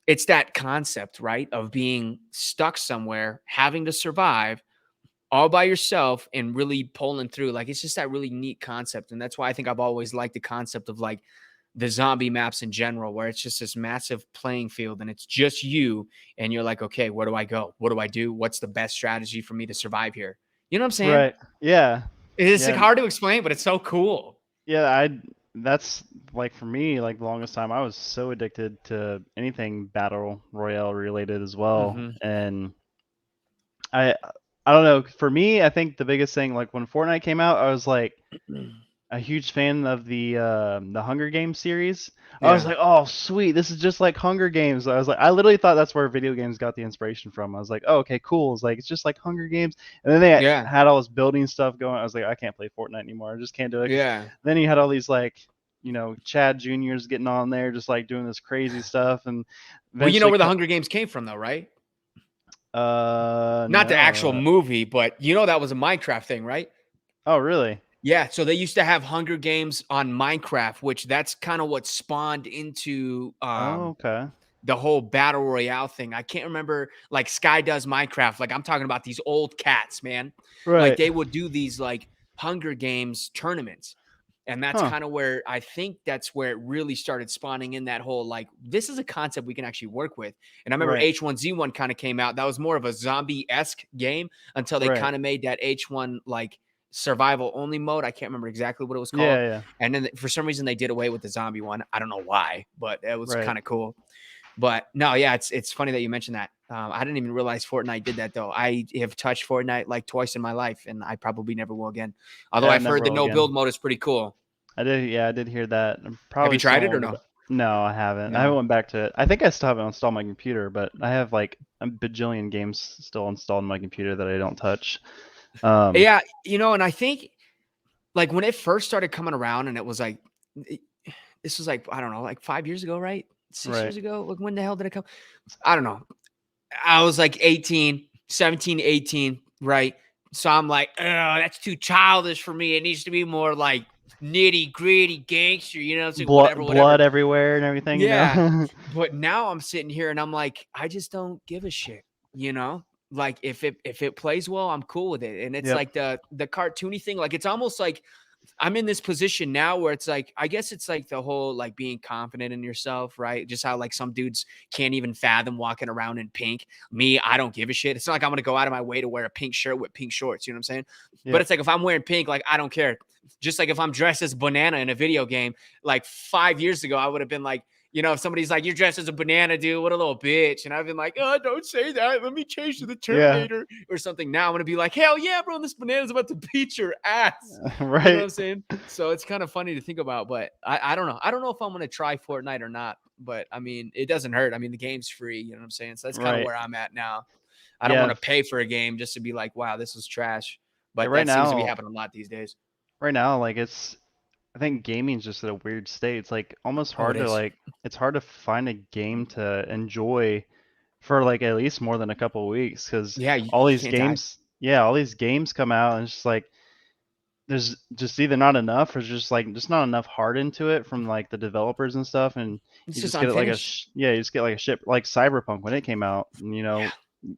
it's that concept, right, of being stuck somewhere, having to survive all by yourself and really pulling through. Like, it's just that really neat concept. And that's why I think I've always liked the concept of like the zombie maps in general, where it's just this massive playing field and it's just you. And you're like, okay, where do I go? What do I do? What's the best strategy for me to survive here? You know what I'm saying? Right. Yeah. It's like Yeah. hard to explain, but it's so cool. Yeah. That's like for me, like the longest time, I was so addicted to anything battle royale related as well. Hmm. And I, I don't know. For me, I think the biggest thing, like when Fortnite came out, I was like, a huge fan of the Hunger Games series. I was Yeah. like, oh sweet, this is just like Hunger Games. I was like, I literally thought that's where video games got the inspiration from. I was like, oh okay, cool. It's like it's just like Hunger Games. And then they Yeah. had all this building stuff going. I was like, I can't play Fortnite anymore. I just can't do it. 'Cause Yeah. then you had all these like, Chad Juniors getting on there, just like doing this crazy stuff, and Well, you know eventually, where the Hunger Games came from, though, right? Not the actual no. movie, but you know that was a Minecraft thing, right? Oh really? Yeah, so they used to have Hunger Games on Minecraft, which that's kind of what spawned into Oh okay. the whole battle royale thing. I can't remember, like Sky does Minecraft. Like I'm talking about these old cats, man. Like Right. they would do these like Hunger Games tournaments. And that's Huh. kind of where I think that's where it really started spawning in that whole like this is a concept we can actually work with. And I remember Right. H1Z1 kind of came out. That was more of a zombie-esque game until they Right. kind of made that H1 like survival only mode. I can't remember exactly what it was called. Yeah. Yeah. And then for some reason they did away with the zombie one. I don't know why, but it was Right. kind of cool. But no, yeah, it's funny that you mentioned that. I didn't even realize Fortnite did that though. I have touched Fortnite like twice in my life, and I probably never will again. Although Yeah. I I've never heard the will no again. build mode is pretty cool. I did, yeah, I did hear that. I Have you probably still tried it or won't go no? back. No, I haven't. I haven't No. went back to it. I think I still haven't installed my computer, but I have like a bajillion games still installed on my computer that I don't touch. Um, Yeah, and I think like when it first started coming around, and it was like this was like I don't know, like 5 years ago, right? 6 years right, ago. Like when the hell did it come? I don't know. I was like 18, 17, 18, right? So I'm like, oh, that's too childish for me. It needs to be more like nitty gritty gangster, it's like blood, whatever, blood whatever. everywhere and everything, Yeah. But now I'm sitting here and I'm like, I just don't give a shit, you know? Like if it plays well, I'm cool with it. And it's Yep. like the cartoony thing, like it's almost like I'm in this position now where it's like, I guess it's like the whole like being confident in yourself, right? Just how like some dudes can't even fathom walking around in pink. Me, I don't give a shit. It's not like I'm gonna go out of my way to wear a pink shirt with pink shorts. You know what I'm saying? But Yep. it's like if I'm wearing pink, like I don't care. Just like if I'm dressed as banana in a video game, like 5 years ago, I would have been like, if somebody's like, you're dressed as a banana, dude, what a little bitch. And I've been like, oh, don't say that. Let me change to the Yeah. Terminator or something. Now I'm going to be like, hell yeah, bro, this banana's about to beat your ass. You know what Right. I'm saying? So it's kind of funny to think about, but I don't know. I don't know if I'm going to try Fortnite or not, but I mean, it doesn't hurt. I mean, the game's free. You know what I'm saying? So that's kind of Right. where I'm at now. I don't want Yeah. to pay for a game just to be like, wow, this was trash. Yeah. But Right that seems to be now, happening a lot these days. right now, like I think gaming's just at a weird state. It's like almost Oh, it hard to is. like, it's hard to find a game to enjoy for like at least more than a couple of weeks because Yeah, you all these can't die. games, yeah, all these games come out and it's just like there's just either not enough or just not enough heart into it from like the developers and stuff, and It's you just just get it like unfinished. yeah, you just get like a ship like Cyberpunk when it came out, and Yeah.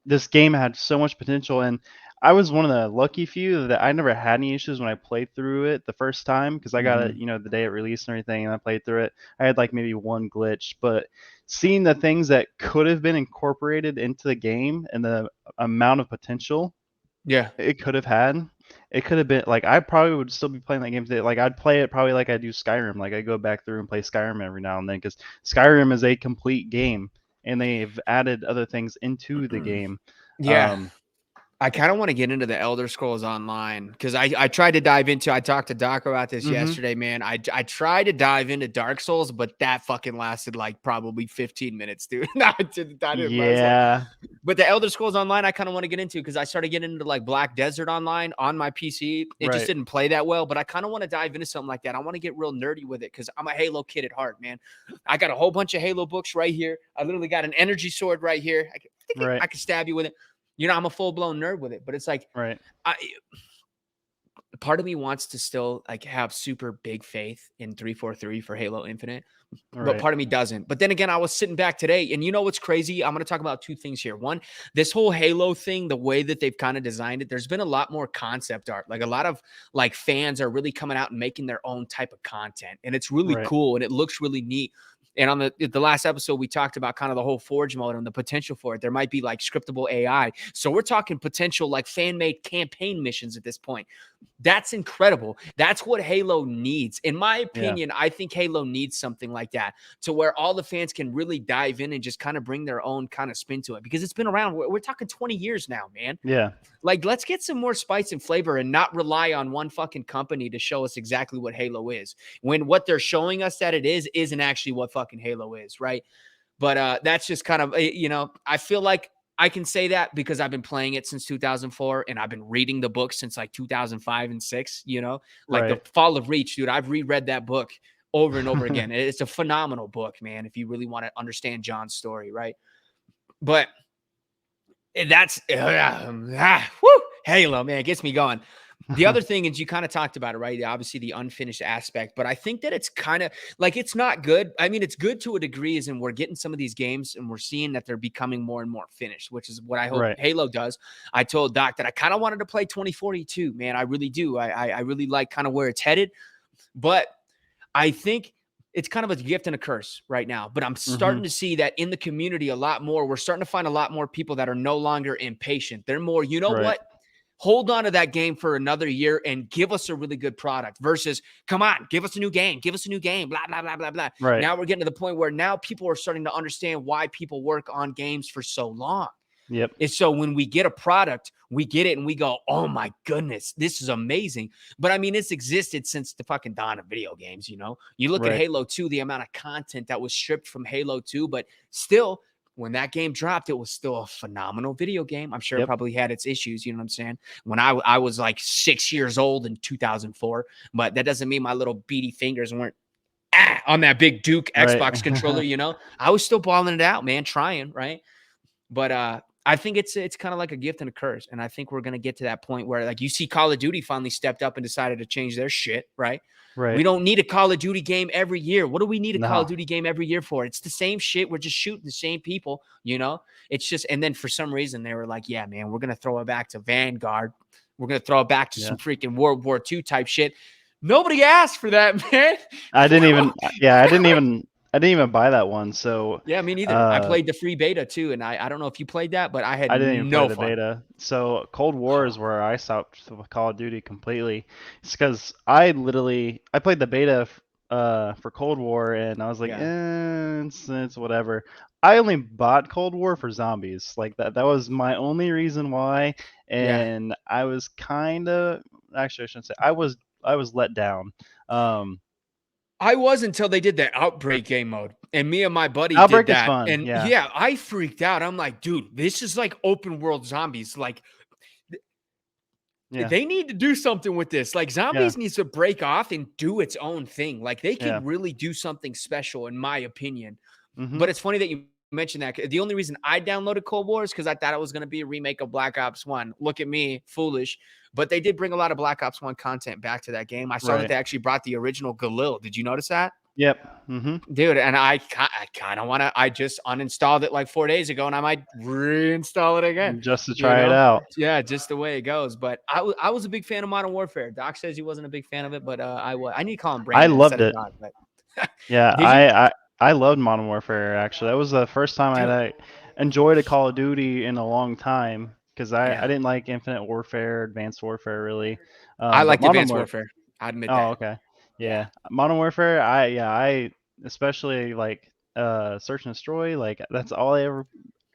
this game had so much potential, and I was one of the lucky few that I never had any issues when I played through it the first time because I got it, Hmm. the day it released and everything, and I played through it. I had like maybe one glitch, but seeing the things that could have been incorporated into the game and the amount of potential Yeah. it could have had, it could have been like I probably would still be playing that game today. Like I'd play it probably like I do Skyrim. Like I go back through and play Skyrim every now and then because Skyrim is a complete game and they've added other things into the game. Yeah. Um, I kind of want to get into the Elder Scrolls Online because I tried to dive into. I talked to Doc about this Mhm. yesterday, man. I tried to dive into Dark Souls, but that fucking lasted like probably 15 minutes, dude. No, I didn't last long. Yeah. But the Elder Scrolls Online, I kind of want to get into because I started getting into like Black Desert Online on my PC. It just Right. didn't play that well, but I kind of want to dive into something like that. I want to get real nerdy with it because I'm a Halo kid at heart, man. I got a whole bunch of Halo books right here. I literally got an energy sword right here. Right. I can stab you with it. You know, I'm a full blown nerd with it, but it's like Right. I, part of me wants to still like have super big faith in 343 for Halo Infinite, but Right. part of me doesn't. But then again, I was sitting back today, and you know what's crazy? I'm going to talk about two things here. One, this whole Halo thing, the way that they've kind of designed it, there's been a lot more concept art. Like a lot of like fans are really coming out and making their own type of content, and it's really Right. cool and it looks really neat. And on the last episode, we talked about kind of the whole Forge mode and the potential for it. There might be like scriptable AI. So we're talking potential like fan made campaign missions at this point. That's incredible. That's what Halo needs. In my Yeah. opinion, I think Halo needs something like that to where all the fans can really dive in and just kind of bring their own kind of spin to it because it's been around. We're talking 20 years now, man. Yeah. Like, let's get some more spice and flavor and not rely on one fucking company to show us exactly what Halo is when what they're showing us that it is isn't actually what fucking Halo is, right? But that's just kind of, I feel like I can say that because I've been playing it since 2004 and I've been reading the book since like 2005 and 6, like the Right. Fall of Reach, dude. I've reread that book over and over again. It's a phenomenal book, man, if you really want to understand John's story, right? But that's woo, Halo, man, it gets me going. The other thing is you kind of talked about it, right? Obviously, the unfinished aspect, but I think that it's kind of like it's not good. I mean, it's good to a degree, as in we're getting some of these games and we're seeing that they're becoming more and more finished, which is what I hope Right. Halo does. I told Doc that I kind of wanted to play 2042, man. I really do. I really like kind of where it's headed, but I think it's kind of a gift and a curse right now. But I'm starting Mhm. to see that in the community a lot more. We're starting to find a lot more people that are no longer impatient. They're more, you know Right. what? Hold on to that game for another year and give us a really good product versus come on, give us a new game, blah, blah, blah, blah, blah. Right. Now we're getting to the point where now people are starting to understand why people work on games for so long. Yep. And so when we get a product, we get it and we go, oh my goodness, this is amazing. But I mean, it's existed since the fucking dawn of video games, You look at Right. Halo 2, the amount of content that was stripped from Halo 2, but still, when that game dropped, it was still a phenomenal video game. I'm sure it Yep. probably had its issues, you know what I'm saying? When I was like 6 years old in 2004, but that doesn't mean my little beady fingers weren't on that big Duke Right. Xbox controller. I was still balling it out, man, trying, right? But I think it's kind of like a gift and a curse. And I think we're gonna get to that point where like you see Call of Duty finally stepped up and decided to change their shit, right? We Right. don't need a Call of Duty game every year. What do we need a Call of No. Duty game every year for? It's the same shit. We're just shooting the same people. It's just, and then for some reason they were like, yeah, man, we're gonna throw it back to Vanguard. We're gonna throw it back to Yeah. some freaking World War II type shit. Nobody asked for that, man. I didn't even yeah, I didn't even buy that one. So Yeah, me neither. I uh played the free beta too, and I don't know if you played that, but I had I didn't even play no the fun. beta. So Cold War is where I stopped with Call of Duty completely. It's because I played the beta for Cold War and I was like, Yeah. it's whatever. I only bought Cold War for zombies. Like that was my only reason why. Yeah. And I was kind of actually I shouldn't say I was let down. Um, I was until they did that Outbreak game mode. And me and my buddy did Outbreak is that. fun. And Yeah. yeah, I freaked out. I'm like, dude, this is like open world zombies. Like Yeah. they need to do something with this. Like Yeah. zombies needs to break off and do its own thing. Like they Yeah. can really do something special, in my opinion. But Mhm. it's funny that you mentioned that. The only reason I downloaded Cold War is because I thought it was going to be a remake of Black Ops 1. Look at me, foolish. But they did bring a lot of Black Ops 1 content back to that game. I saw that Right. they actually brought the original Galil. Did you notice that? Yep. Mhm. Dude, and I kind of want to. I just uninstalled it like 4 days ago, and I might reinstall it again. Just to You try it know, out. yeah, just the way it goes. But I was a big fan of Modern Warfare. Doc says he wasn't a big fan of it, but I was. I need to call him I Brandon instead loved of it. Doc. But Yeah, did you, I loved Modern Warfare actually. That was the first time dude? I enjoyed a Call of Duty in a long time because I Yeah, didn't like Infinite Warfare, Advanced Warfare really. I But liked Modern Advanced Warfare. Warfare. I admit Oh, that. okay. Yeah, Yeah. Modern Warfare, I especially like Search and Destroy, like that's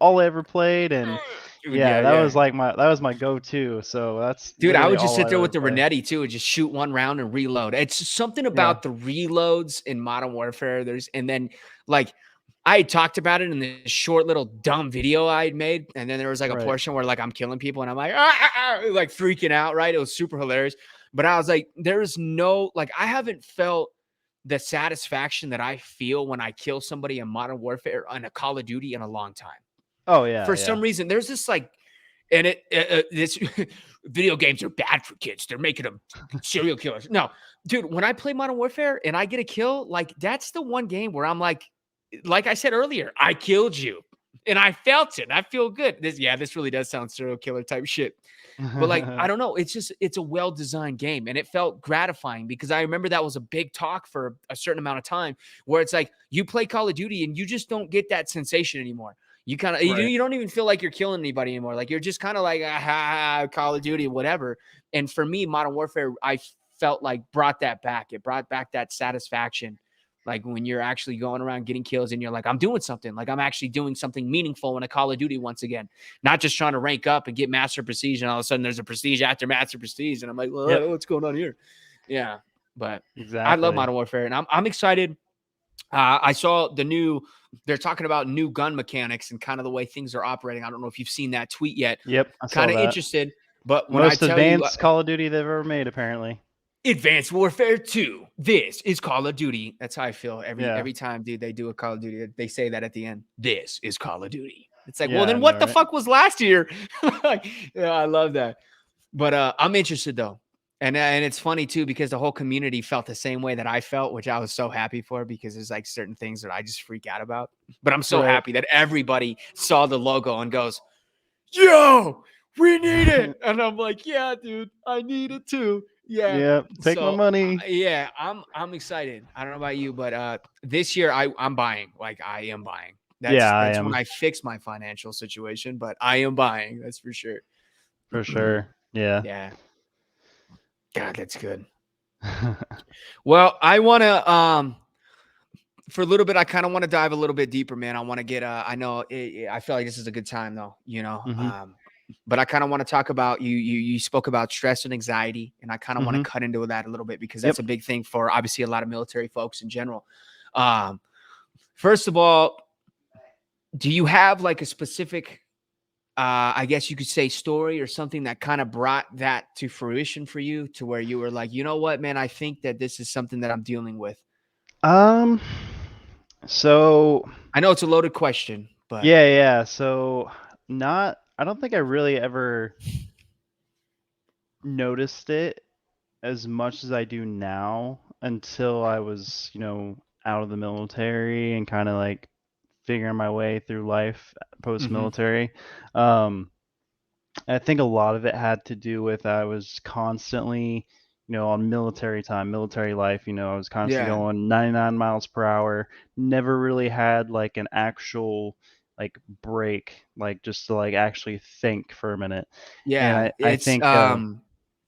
all I ever played, and Dude, yeah, yeah, that was yeah. like that was my go-to. So that's Dude, I literally would just all sit I there with ever the play. Renetti too and just shoot one round and reload. It's something Yeah, about the reloads in Modern Warfare. And then like I had talked about it in this short little dumb video I had made. And then there was like a right. portion where like I'm killing people and I'm like, like freaking out, right? It was super hilarious. But I was like, there's no, like, I haven't felt the satisfaction that I feel when I kill somebody in Modern Warfare on a Call of Duty in a long time. Oh yeah, For yeah. some reason, there's this like, and this video games are bad for kids. They're making them serial killers. No, dude, when I play Modern Warfare and I get a kill, like that's the one game where I'm like I said earlier, I killed you and I felt it. I feel good. This really does sound serial killer type shit. But like, I don't know. It's a well designed game. And it felt gratifying because I remember that was a big talk for a certain amount of time where it's like you play Call of Duty and you just don't get that sensation anymore. You kind of Right. you don't even feel like you're killing anybody anymore. Like you're just kind of like Call of Duty, whatever. And for me, Modern Warfare, I felt like brought that back. It brought back that satisfaction. Like when you're actually going around getting kills and you're like, I'm doing something. Like I'm actually doing something meaningful in a Call of Duty once again. Not just trying to rank up and get Master Prestige. And all of a sudden there's a Prestige after Master Prestige. And I'm like, Yep. well, what's going on here? Yeah. But I love Exactly. Modern Warfare and I'm excited. I saw they're talking about new gun mechanics and kind of the way things are operating. I don't know if you've seen that tweet yet. Yep. I saw Kind of that. interested. But when I Most tell you advanced Call of Duty they've ever made, apparently. Advanced Warfare 2, this is Call of Duty. That's how I feel Yeah. every time, dude, they do a Call of Duty. They say that at the end. This is Call of Duty. It's like, well, Yeah, I then know, what the right? fuck was last year? Yeah, I love that. But I'm interested though. And it's funny too because the whole community felt the same way that I felt, which I was so happy for because there's like certain things that I just freak out about. But I'm so Right. happy that everybody saw the logo and goes, "Yo, we need it." And I'm like, "Yeah, dude, I need it too." Yeah. Yeah. Take my So money. yeah, I'm excited. I don't know about you, but this year I'm buying. Like I am buying. Yeah, I That's when am I fix my financial situation, but I am buying. That's for sure. for sure. Yeah. Yeah. God, that's good. Well, I want to for a little bit I kind of want to dive a little bit deeper, man. I want to get I know I feel like this is a good time though, you know. Mhm. But I kind of want to talk about you spoke about stress and anxiety and I kind of want to Mhm. cut into that a little bit because that's Yep. a big thing for obviously a lot of military folks in general. Um First of all, do you have like a specific I guess you could say story or something that kind of brought that to fruition for you to where you were like, you know what, man, I think that this is something that I'm dealing with. Um so I know it's a loaded question, but yeah, yeah. So not I don't think I really ever noticed it as much as I do now until I was, out of the military and kind of like figuring my way through life post mhm. military. Um I think a lot of it had to do with I was constantly, on military time, military life, I was constantly Yeah. going 99 miles per hour, never really had like an actual like break, like just to like actually think for a minute. And Yeah. I It's think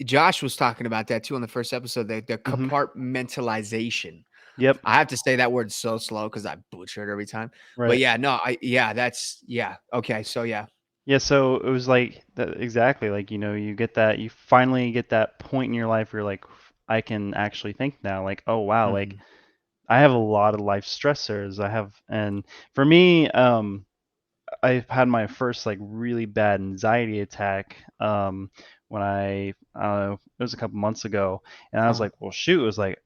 Josh was talking about that too on the first episode, the mhm, compartmentalization. yep, I have to say that word so slow because I butcher it every time. But right. yeah, no, that's yeah. Okay. So yeah. Yeah, so it was like that exactly like, you get that you finally get that point in your life where you're like I can actually think now like, oh wow, like Mhm. I have a lot of life stressors. And for me, I've had my first like really bad anxiety attack when it was a couple months ago, and I was Uh-huh. like, well, shoot, it was like,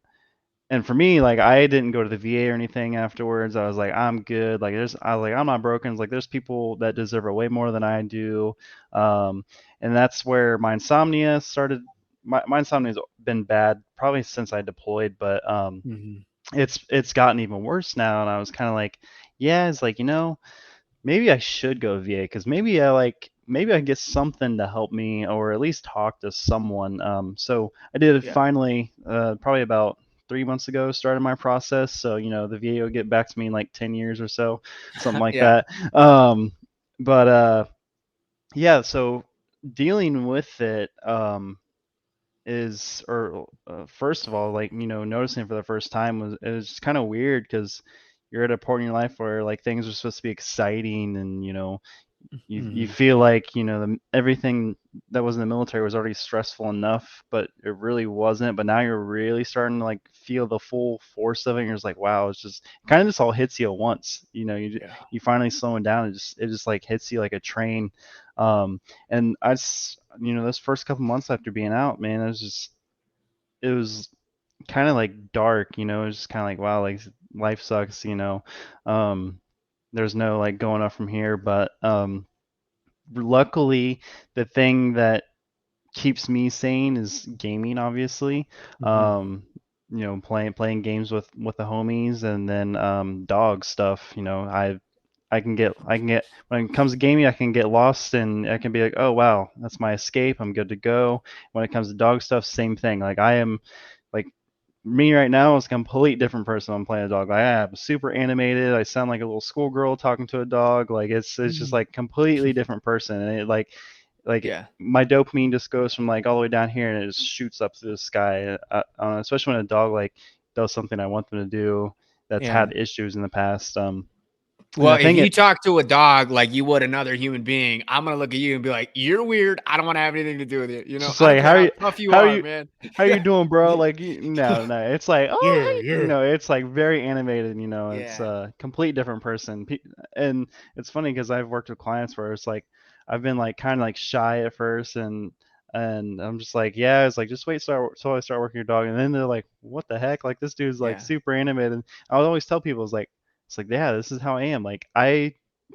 and for me, like I didn't go to the VA or anything afterwards. I was like, I'm good. Like I was like, I'm not broken. It's like there's people that deserve it way more than I do, um, and that's where my insomnia started. My insomnia's been bad probably since I deployed, but Mhm. it's gotten even worse now, and I was kind of like, yeah, it's like, maybe I should go VA because maybe I can get something to help me or at least talk to someone. So I did Yeah. finally, probably about 3 months ago, started my process. So the VA will get back to me in like 10 years or so, something like Yeah. that. Um, but yeah, so dealing with it is, or first of all, like noticing it for the first time was it was kind of weird because you're at a point in your life where like things are supposed to be exciting, and you Mhm. feel like everything that was in the military was already stressful enough, but it really wasn't. But now you're really starting to like feel the full force of it, and you're just like, wow, it's just kind of just all hits you at once. Yeah. You finally slowing down, it just like hits you like a train. And those first couple months after being out, man, it was kind of like dark. It was just kind of like, wow, like life sucks. um there's no like going up from here. But luckily, the thing that keeps me sane is gaming, obviously. Mhm. Um, playing games with the homies, and then dog stuff. I can get when it comes to gaming, I can get lost, and I can be like, oh wow, that's my escape. I'm good to go. When it comes to dog stuff, same thing. Like I am like me right now is a complete different person. I'm playing a dog. Like, I am super animated. I sound like a little schoolgirl talking to a dog. Like it's just Mhm. like completely different person. And it like Yeah. my dopamine just goes from like all the way down here, and it just shoots up through the sky. Especially when a dog like does something I want them to do that's Yeah. had issues in the past. And Well, I if think you it talk to a dog like you would another human being, I'm gonna look at you and be like, "You're weird. I don't want to have anything to do with you." it's just I don't like care how tough you how are are, you man. how you Yeah. doing, bro? Like, no, it's like, oh, Yeah. hey, Yeah. it's like very animated. It's Yeah. a complete different person. And it's funny because I've worked with clients where it's like I've been like kind of like shy at first, and I'm just like, yeah, it's like just wait till I start working your dog, and then they're like, what the heck? Like this dude's like Yeah. super animated. I would always tell people, it's like, yeah, this is how I am. Like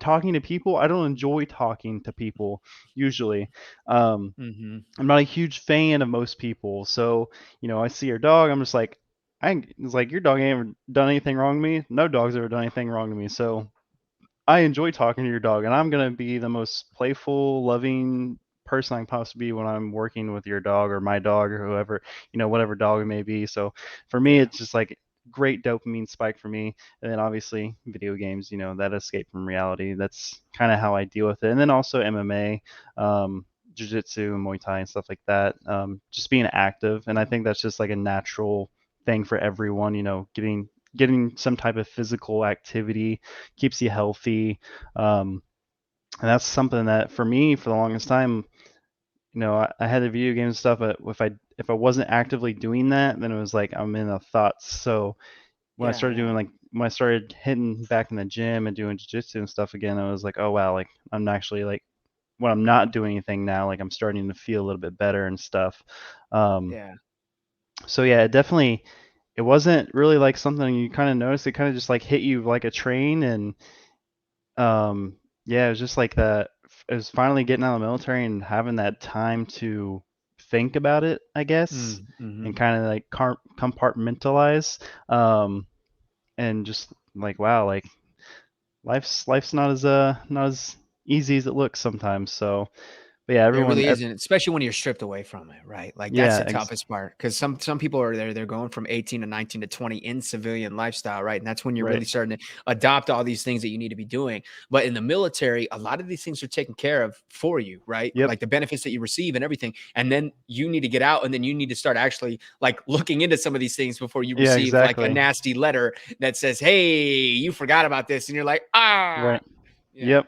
talking to people, I don't enjoy talking to people usually. Um, Mhm. I'm not a huge fan of most people. So, I see your dog, I'm just like, it's like your dog ain't ever done anything wrong to me. No dog's ever done anything wrong to me. So I enjoy talking to your dog, and I'm gonna be the most playful, loving person I can possibly be when I'm working with your dog or my dog or whoever, whatever dog it may be. So for me, Yeah. it's just like great dopamine spike for me. And then obviously video games, that escape from reality. That's kind of how I deal with it. And then also MMA, jiu-jitsu, Muay Thai, and stuff like that. Just being active, and I think that's just like a natural thing for everyone. Getting some type of physical activity keeps you healthy. And that's something that for me, for the longest time, I had the video game stuff, but if I wasn't actively doing that, then it was like I'm in the thoughts. So Yeah. Yeah. when I started hitting back in the gym and doing jiu-jitsu and stuff again, I was like, oh wow, like I'm actually like when I'm not doing anything now, like I'm starting to feel a little bit better and stuff. Um, Yeah. so yeah, it wasn't really like something you kind of noticed. It kind of just like hit you like a train. And yeah, it was just like that. It was finally getting out of the military and having that time to think about it, I guess, and Mhm. kind of like compartmentalize. Um, and just like, wow, like life's not as easy as it looks sometimes. So, but yeah, It really isn't, especially when you're stripped away from it, right? Like that's yeah, the toughest part because some people are there. They're going from 18 to 19 to 20 in civilian lifestyle, right? And that's when you're right, really starting to adopt all these things that you need to be doing. But in the military, a lot of these things are taken care of for you, right? yep, Like the benefits that you receive and everything. And then you need to get out, and then you need to start actually like looking into some of these things before you yeah, receive like a exactly, nasty letter that says, "Hey, you forgot about this," and you're like, "Ah, right, yeah." yep.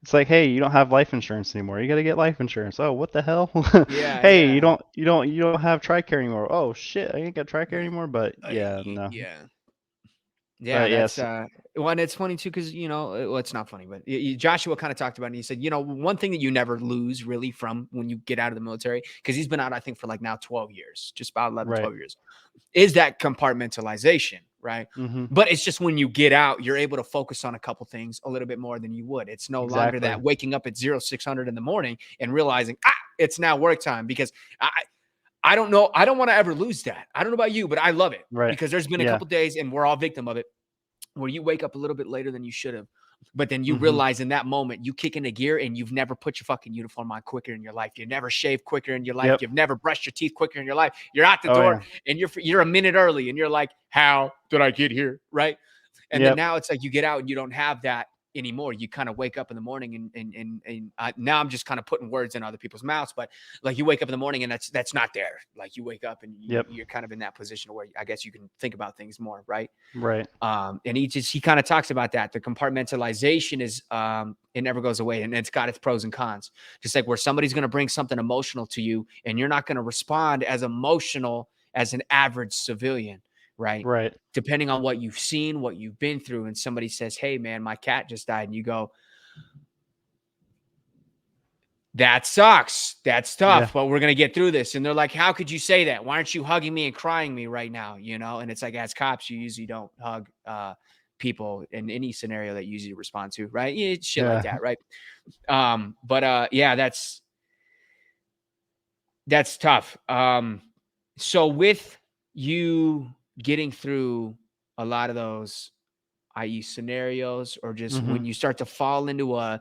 It's like, hey, you don't have life insurance anymore. You got to get life insurance. Oh, what the hell? Yeah, Hey, yeah. you don't have TRICARE anymore. Oh shit, I ain't got TRICARE Yeah. anymore. But yeah, no. Yeah. Yeah, But that's yes, well, and it's funny too because well, it's not funny, but Joshua kind of talked about it. And he said, one thing that you never lose really from when you get out of the military, because he's been out, I think, for like now 12 years, just about 11, right. 12 years, is that compartmentalization, right? Mhm. But it's just when you get out, you're able to focus on a couple things a little bit more than you would. It's no longer Exactly. that waking up at 0600 in the morning and realizing, it's now work time because I, I don't know. I don't want to ever lose that. I don't know about you, but I love it Right. because there's been a Yeah. couple days and we're all victim of it where you wake up a little bit later than you should have. But then you Mhm. realize in that moment, you kick into gear and you've never put your fucking uniform on quicker in your life. You've never shaved quicker in your life. Yep. You've never brushed your teeth quicker in your life. You're out the Oh door yeah. and you're a minute early and you're like, how did I get here? Right. And then Yep. now it's like you get out and you don't have that anymore. You kind of wake up in the morning and now I'm just kind of putting words in other people's mouths, but like you wake up in the morning and that's not there. Like you wake up and Yep. you're kind of in that position where I guess you can think about things more, right? Right. And he kind of talks about that. The compartmentalization is it never goes away, and it's got its pros and cons. Just like where somebody's going to bring something emotional to you, and you're not going to respond as emotional as an average civilian, right? Right. Depending on what you've seen, what you've been through, and somebody says, "Hey, man, my cat just died," and you go, "That sucks. That's Yeah. tough, but we're gonna get through this." And they're like, "How could you say that? Why aren't you hugging me and crying me right now?" You know, and it's like, as cops, you usually don't hug people in any scenario that you usually respond to, right? Yeah, shit like Yeah. that, right? But yeah, that's tough. So with you getting through a lot of those, i.e. scenarios, or just Hmm. when you start to fall into a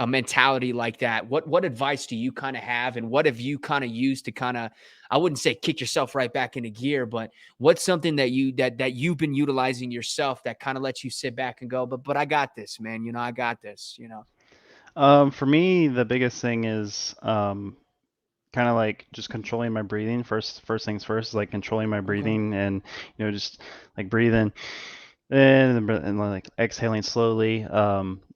mentality like that, what advice do you kind of have, and what have you kind of used to kind of, I wouldn't say kick yourself right back into gear, but what's something that you've been utilizing yourself that kind of lets you sit back and go, but I got this, man. You know, I got this, you know. For me, the biggest thing is kind of like just controlling my breathing. First things first, like controlling my Okay. breathing, and just like breathing and like exhaling slowly.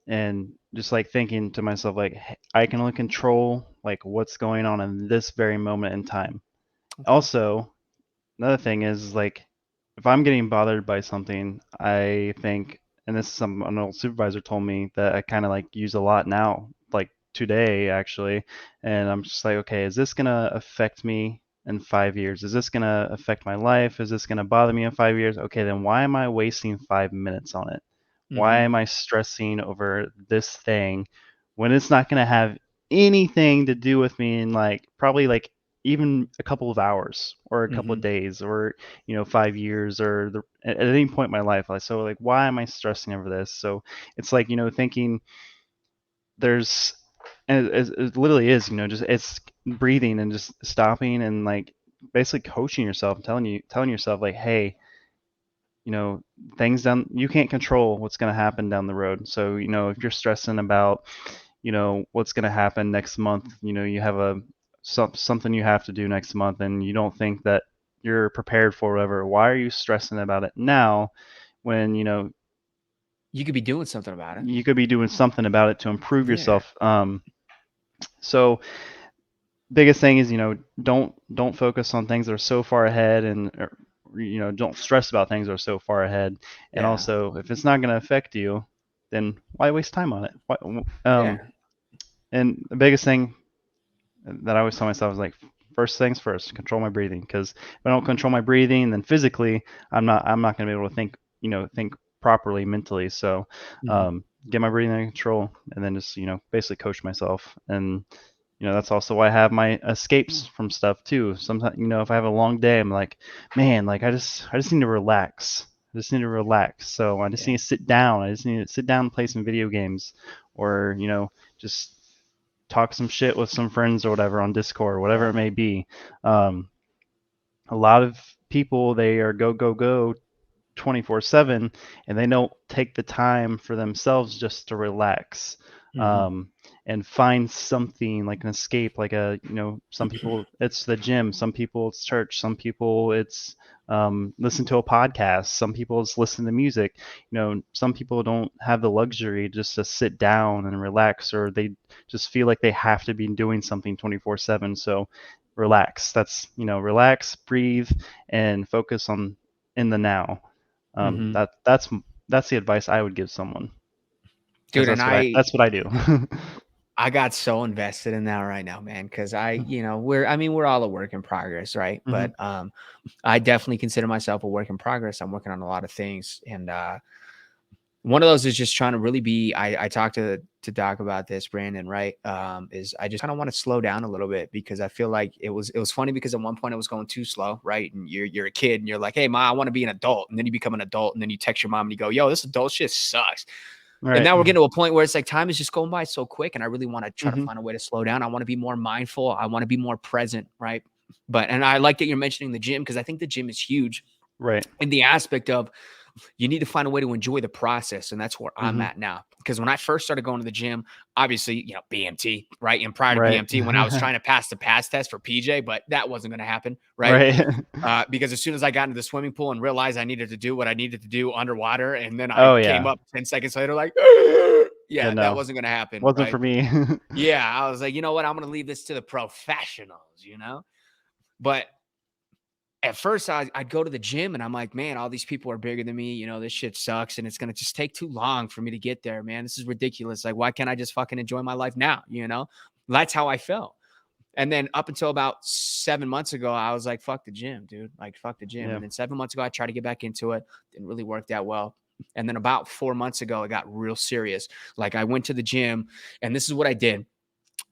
And just like thinking to myself, like, "Hey, I can only control like what's going on in this very moment in time." Okay. Also, another thing is like if I'm getting bothered by something, I think, and this is some an old supervisor told me that I kind of like use a lot now, like today actually, and I'm just like, okay, is this gonna affect me in 5 years? Is this gonna affect my life? Is this gonna bother me in 5 years? Okay, then why am I wasting 5 minutes on it? Why Mm-hmm. am I stressing over this thing when it's not gonna have anything to do with me in like probably like even a couple of hours or a couple of Mm-hmm. days or 5 years or at any point in my life. Like, so like why am I stressing over this? So it's like thinking there's, and it literally is, just it's breathing and just stopping and like basically coaching yourself, telling yourself like, hey, you know things down, you can't control what's going to happen down the road. So if you're stressing about what's going to happen next month, you have something you have to do next month and you don't think that you're prepared for whatever, why are you stressing about it now when You could be doing something about it. you could be doing something about it to improve Yeah. yourself. So biggest thing is don't focus on things that are so far ahead, and don't stress about things that are so far ahead. And Yeah. also, if it's not going to affect you, then why waste time on it? Yeah. And the biggest thing that I always tell myself is like, first things first, control my breathing. Because if I don't control my breathing, then physically, I'm not going to be able to think properly mentally. So, Mhm. get my breathing under control, and then just basically coach myself. And that's also why I have my escapes from stuff too. Sometimes, if I have a long day, I'm like, man, like I just need to relax. I just need to relax. So I just Yeah. need to sit down. I just need to sit down and play some video games, or just talk some shit with some friends or whatever on Discord, whatever Yeah. it may be. Um, a lot of people, they are go go go 24/7, and they don't take the time for themselves just to relax, Mhm. um, and find something like an escape, like some people it's the gym, some people it's church, some people it's listen to a podcast, some people it's listen to music. Some people don't have the luxury just to sit down and relax, or they just feel like they have to be doing something 24/7. So relax. That's relax, breathe, and focus on in the now. Mhm. That's the advice I would give someone, because Dude, and that's what I do. I got so invested in that right now, man, because we're all a work in progress, right? Hmm. But I definitely consider myself a work in progress. I'm working on a lot of things, and one of those is just trying to really be. I talked to Doc about this, Brandon, right? Is I just kind of want to slow down a little bit because I feel like it was funny because at one point it was going too slow, right? And you're a kid and you're like, hey, ma, I want to be an adult, and then you become an adult, and then you text your mom and you go, yo, this adult shit sucks. And Right. now we're getting to a point where it's like time is just going by so quick, and I really want to try to Hmm. find a way to slow down. I want to be more mindful. I want to be more present, right? And I like that you're mentioning the gym because I think the gym is huge Right. in the aspect of you need to find a way to enjoy the process. And that's where I'm Mm-hmm. at now. Because when I first started going to the gym, obviously, BMT, right? And prior to Right. BMT, when I was trying to pass the pass test for PJ, but that wasn't going to happen, right? Right. Because as soon as I got into the swimming pool and realized I needed to do what I needed to do underwater, and then I Oh came yeah. up 10 seconds later, like, Yeah. yeah, that No, wasn't going to happen, wasn't right? for me. Yeah, I was like, you know what? I'm going to leave this to the professionals. But at first I'd go to the gym and I'm like, man, all these people are bigger than me. This shit sucks and it's going to just take too long for me to get there, man. This is ridiculous. Like, why can't I just fucking enjoy my life now? That's how I felt. And then up until about 7 months ago, I was like, fuck the gym, dude. Like, fuck the gym. Yeah. And then 7 months ago, I tried to get back into it. Didn't really work that well. And then about 4 months ago, it got real serious. Like, I went to the gym and this is what I did.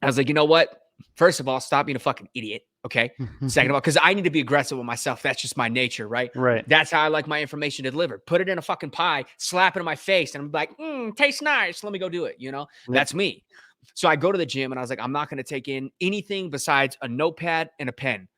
I was like, you know what? First of all, stop being a fucking idiot. Okay. Second of all, because I need to be aggressive with myself. That's just my nature, right? Right. That's how I like my information delivered. Put it in a fucking pie, slap it in my face, and I'm like, tastes nice. Let me go do it. Yep. That's me. So I go to the gym and I was like, I'm not going to take in anything besides a notepad and a pen.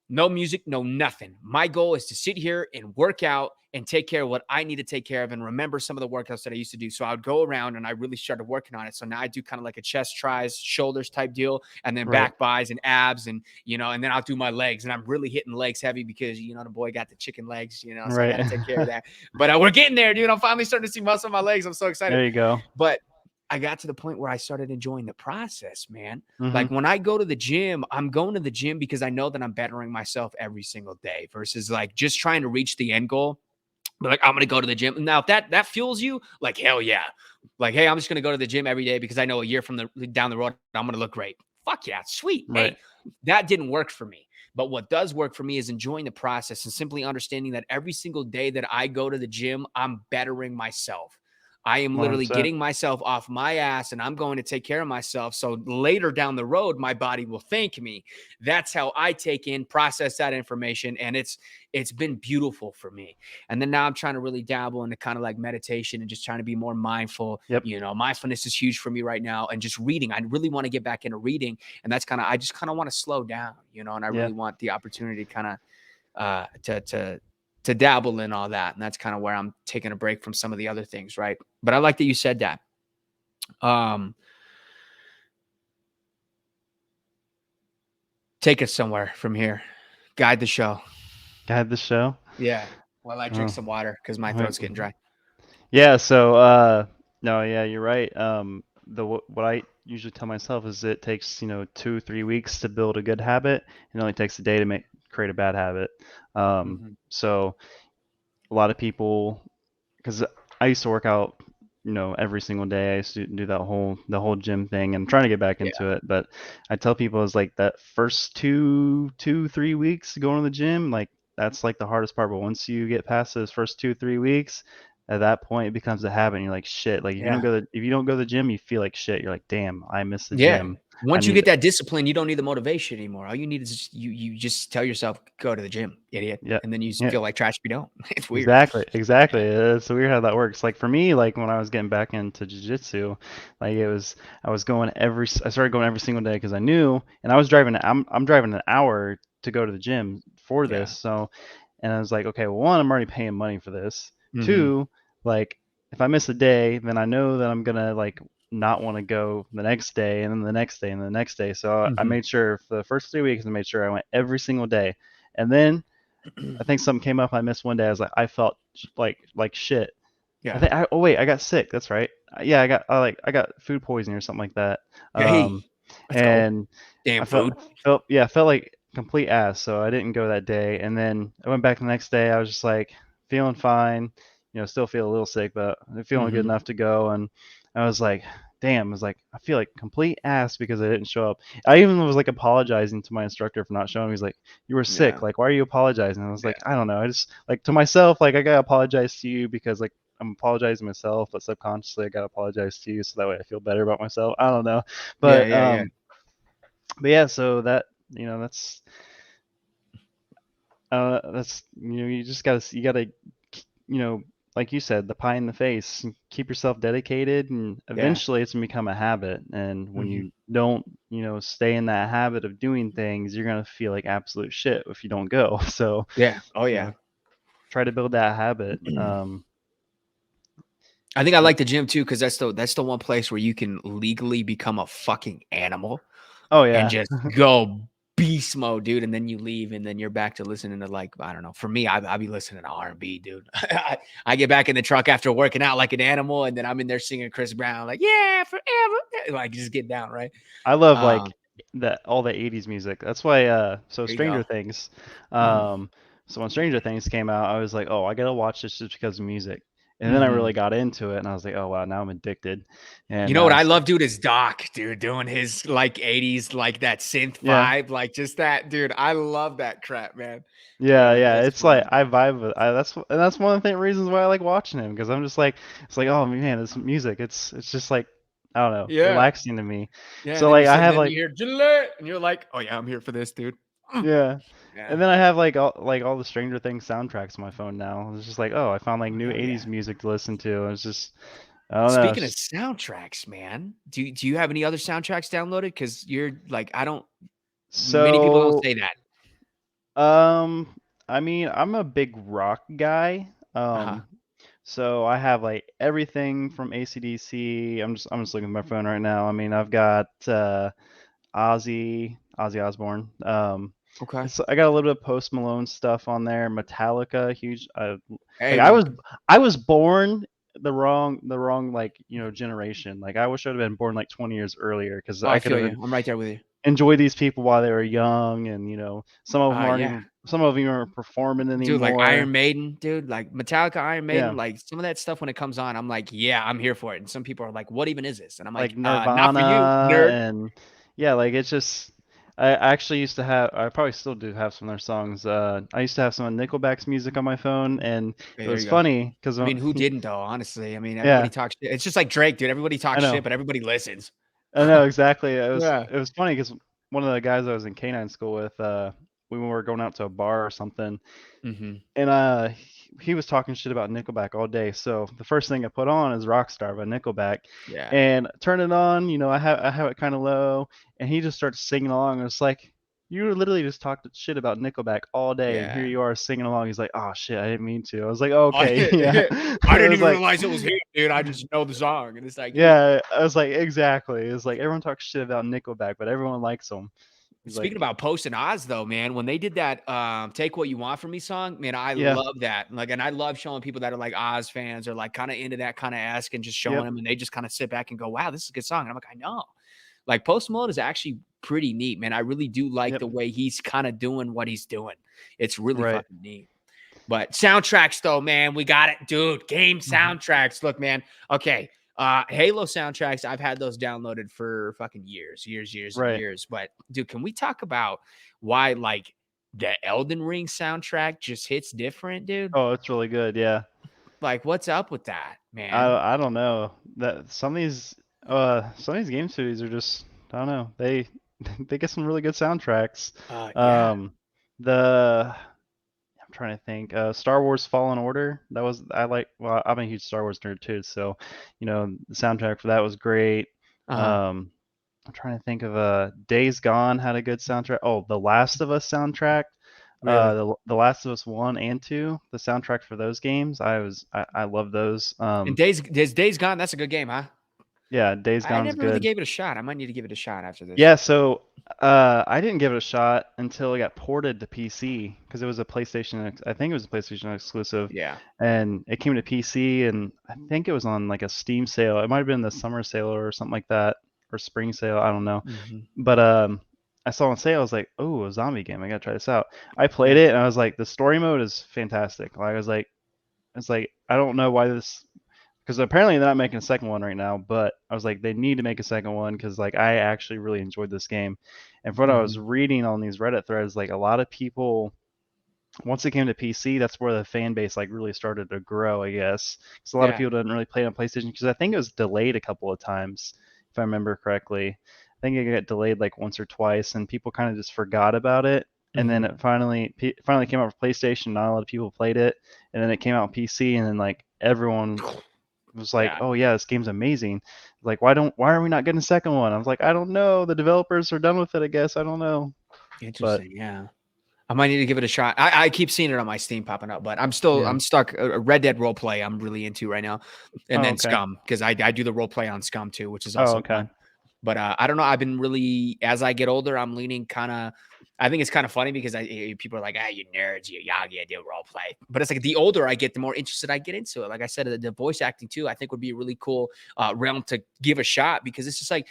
No music, no nothing. My goal is to sit here and work out and take care of what I need to take care of and remember some of the workouts that I used to do. So I would go around and I really started working on it. So now I do kind of like a chest tries, shoulders type deal, and then Right. back buys and abs and and then I'll do my legs. And I'm really hitting legs heavy because the boy got the chicken legs, so I got Right. to take care of that. But we're getting there, dude. I'm finally starting to see muscle on my legs. I'm so excited. There you go. But I got to the point where I started enjoying the process, man. Mm-hmm. Like when I go to the gym, I'm going to the gym because I know that I'm bettering myself every single day versus like just trying to reach the end goal. But like, I'm going to go to the gym. Now, if that fuels you, like, hell yeah. Like, hey, I'm just going to go to the gym every day because I know a year from down the road, I'm going to look great. Fuck yeah. Sweet. Right. Hey, that didn't work for me. But what does work for me is enjoying the process and simply understanding that every single day that I go to the gym, I'm bettering myself. I am literally 100%. getting myself off my ass and I'm going to take care of myself. So later down the road, my body will thank me. That's how I take in, process that information. And it's been beautiful for me. And then now I'm trying to really dabble into kind of like meditation and just trying to be more mindful. Yep. Mindfulness is huge for me right now. And just reading. I really want to get back into reading. And that's I just kind of want to slow down, and I Yeah. really want the opportunity kind of to dabble in all that. And that's kind of where I'm taking a break from some of the other things. Right. But I like that you said that. Take us somewhere from here. Guide the show. Guide the show. Yeah. While I drink Oh. some water because my Right. throat's getting dry. Yeah. So no, yeah, you're right. What I usually tell myself is it takes 2-3 weeks to build a good habit. It only takes a day to create a bad habit. So a lot of people, because I used to work out, every single day. I used to do the whole gym thing, and I'm trying to get back Yeah. into it. But I tell people it's like that first 3 weeks going to the gym, like that's like the hardest part. But once you get past those first 2-3 weeks, at that point it becomes a habit. And you're like shit. Like Yeah. if you don't go to the gym, you feel like shit. You're like, damn, I miss the Yeah. gym. I Once you need. get that discipline, you don't need the motivation anymore. All you need is you just tell yourself, go to the gym, idiot. Yeah. And then you Yeah. feel like trash if you don't. It's weird. Exactly, exactly. Yeah. It's weird how that works. Like for me, like when I was getting back into jiu-jitsu, like I started going every single day because I knew, and I'm driving an hour to go to the gym for Yeah. this. So, and I was like, okay, well, one, I'm already paying money for this. Mm-hmm. Two, like if I miss a day, then I know that I'm gonna like not want to go the next day and then the next day and the next day. So I Mm-hmm. made sure for the first 3 weeks, I made sure I went every single day. And then I think something came up. I missed one day. I felt like shit. Yeah. Oh wait, I got sick. That's right. Yeah, I got food poisoning or something like that. Hey, let's go. And Damn I felt food. felt like complete ass. So I didn't go that day. And then I went back the next day. I was just like feeling fine. Still feel a little sick, but feeling good Mm-hmm. enough to go. And I was like, damn. I was like, I feel like complete ass because I didn't show up. I even was like apologizing to my instructor for not showing. He's like, you were sick. Yeah. Like, why are you apologizing? And I was Yeah. like, I don't know. I just like to myself, like I gotta apologize to you because like I'm apologizing myself, but subconsciously I gotta apologize to you so that way I feel better about myself. I don't know. Yeah. But Yeah. Yeah. yeah, so that's you gotta like you said, the pie in the face, keep yourself dedicated, and Yeah. eventually it's gonna become a habit. And when Mm-hmm. you don't stay in that habit of doing things, you're gonna feel like absolute shit if you don't go. So Yeah. Oh you yeah. know try to build that habit. I think I But like the gym too because that's the one place where you can legally become a fucking animal oh and yeah, just go beast mode, dude. And then you leave, and then you're back to listening to like I don't know. For me, I be listening to R&B, dude. I get back in the truck after working out like an animal, and then I'm in there singing Chris Brown, like yeah, forever, like just get down, right? I love Um, like all the 80s music. That's why so there you go. Stranger Things Mhm. so when Stranger Things came out, I was like, "Oh, I got to watch this just because of music." And then I Mhm. really got into it and I was like, "Oh wow, now I'm addicted." And You know what now I it's like love, dude, is Doc, dude, doing his like 80s, like that synth yeah. vibe, like just that, dude. I love that crap, man. Yeah, yeah, That's it's like funny. I vibe with and that's one of the reasons why I like watching him because I'm just like it's like oh man, this music, it's just like I don't know, Yeah. relaxing to me. Yeah, and So then you like I sit and have then you like hear Gillette, and you're like, "Oh yeah, I'm here for this, dude." yeah. Yeah. And then I have like all the Stranger Things soundtracks on my phone now. It's just like, oh, I found like Oh, new hell 80s yeah. music to listen to. It's just I don't know. Speaking of It's soundtracks, man, do you have any other soundtracks downloaded? Because you're like, I don't. Many people don't so say that. um I mean, I'm a big rock guy. Uh-huh. So I have like everything from AC/DC. I'm just looking at my phone right now. I mean, I've got Ozzy Osbourne. Okay. I got a little bit of Post Malone stuff on there. Metallica, huge. Hey, Like well, I was born the wrong like generation. Like I wish I'd have been born like 20 years earlier because oh, I I could feel have you. I'm right there with you. enjoyed these people while they were young, and Yeah. some of them aren't performing Dude, like anymore. Iron Maiden, dude, like Metallica, Iron Maiden, Yeah, like some of that stuff when it comes on, I'm like, yeah, I'm here for it. And some people are like, what even is this? And I'm like like, not for you, Nirvana nerd. and yeah, like it's just I actually used to have I probably still do have some of their songs. I used to have some of Nickelback's music on my phone, and Okay, it there was you go. funny because I mean, who didn't though? Honestly, I mean, everybody yeah, talks shit. It's just like Drake, dude. Everybody I talks shit, know. but everybody listens. I know exactly. Yeah. It was funny because one of the guys I was in canine school with, we were going out to a bar or something, Hmm. and he was talking shit about Nickelback all day. So the first thing I put on is Rockstar by Nickelback, Yeah. and turn it on. I have it kind of low, and he just starts singing along. And it's like you literally just talked shit about Nickelback all day, and here Yeah. you are singing along. He's like, "Oh shit, I didn't mean to." I was like, oh, I "Okay, yeah." I I didn't was even like, realize it was him, dude. I just know the song. And it's like, dude, "Yeah," I was like, "Exactly." It's like everyone talks shit about Nickelback, but everyone likes them. He's speaking like, about Post and Oz though, man, when they did that Take What You Want From Me song, man, I "Yeah, love that. Like, and I love showing people that are like Oz fans or like kind of into that kind of ask and just showing yep, them and they just kind of sit back and go, wow, this is a good song. And I'm like, I know. Like Post Malone is actually pretty neat, man. I really do like yep, the way he's kind of doing what he's doing. It's really right." fucking neat. But soundtracks, though, man, we got it, dude. Game Mhm. soundtracks. Look, man. Okay. Halo soundtracks, I've had those downloaded for fucking years and Right. years. But dude, can we talk about why like the Elden Ring soundtrack just hits different, dude? Oh, it's really good. Yeah. Like, what's up with that, man? I don't know. That some of these game studios are just I don't know. They they get some really good soundtracks. Yeah. Um the I'm trying to think. Star Wars Fallen Order. That was I like well, I'm a huge Star Wars nerd too, so the soundtrack for that was great. Uh-huh. Um I'm trying to think of Days Gone had a good soundtrack. Oh, the Last of Us soundtrack. Really? The Last of Us 1 and 2, the soundtrack for those games, I love those. And Days Gone, that's a good game, huh? Yeah, Days I Gone's never really good. gave it a shot. I might need to give it a shot after this. Yeah, so I didn't give it a shot until it got ported to PC because it was a I think it was a PlayStation exclusive, Yeah. and it came to PC, and I think it was on like a Steam sale. It might have been the summer sale or something like that, or spring sale. I don't know. Hmm. But I saw on sale. I was like, oh, a zombie game. I gotta try this out. I played Yeah. it, and I was like, the story mode is fantastic. Like it's like I don't know why this because apparently they're not making a second one right now. But I was like, they need to make a second one because like I actually really enjoyed this game. And from what I was Hmm. reading on these Reddit threads, like a lot of people once it came to PC, that's where the fan base like really started to grow, I guess. Because a lot of Yeah. people didn't really play it on PlayStation because I think it was delayed a couple of times, if I remember correctly. I think it got delayed like once or twice, and people kind of just forgot about it. And then Hmm. it finally came out for PlayStation. Not a lot of people played it, and then it came out on PC, and then like everyone was like, Yeah. "Oh yeah, this game's amazing." Like, why are we not getting a second one? I was like, "I don't know. The developers are done with it, I guess. I don't know." But Interesting. Yeah. I might need to give it a shot. I keep seeing it on my Steam popping up, but Yeah. I'm stuck. Red Dead role play I'm really into right now, and Oh, then okay. Scum because I do the role play on Scum too, which is Oh, also okay. fun. But I don't know. I've been really as I get older, I'm leaning kind of. I think it's kind of funny because people are like, ah, you nerds, you Yagi, I do role play. But it's like the older I get, the more interested I get into it. Like I said, the voice acting too, I think would be a really cool realm to give a shot because it's just like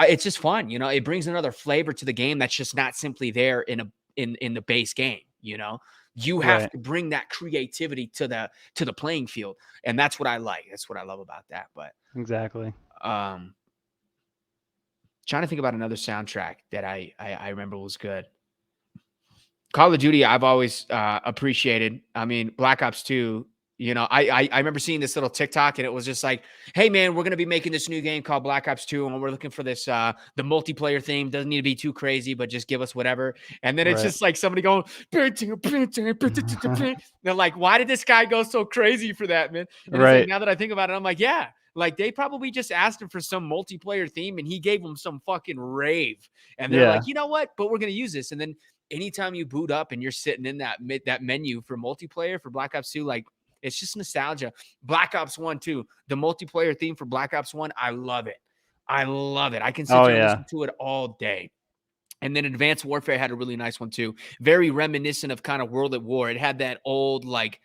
it's just fun. You know, it brings another flavor to the game that's just not simply there in the base game. You know, you have Right. to bring that creativity to the playing field, and that's what I like. That's what I love about that. But Exactly. um, trying to think about another soundtrack that I remember was good. Call of Duty, I've always appreciated. I mean, Black Ops 2, I remember seeing this little TikTok and it was just like, hey man, we're gonna be making this new game called Black Ops 2, and we're looking for this the multiplayer theme. Doesn't need to be too crazy, but just give us whatever. And then it's Right. just like somebody going, they're like, why did this guy go so crazy for that, man? And it's like Right. now that I think about it, I'm like, yeah. Like they probably just asked him for some multiplayer theme and he gave them some fucking rave. And they're like, Yeah. you know what? But we're gonna use this. And then anytime you boot up and you're sitting in that menu for multiplayer for Black Ops 2, like it's just nostalgia. Black Ops 1 too. The multiplayer theme for Black Ops 1, I love it. I love it. I can sit Oh there and yeah. listen to it all day. And then Advanced Warfare had a really nice one too. Very reminiscent of kind of World at War. It had that old like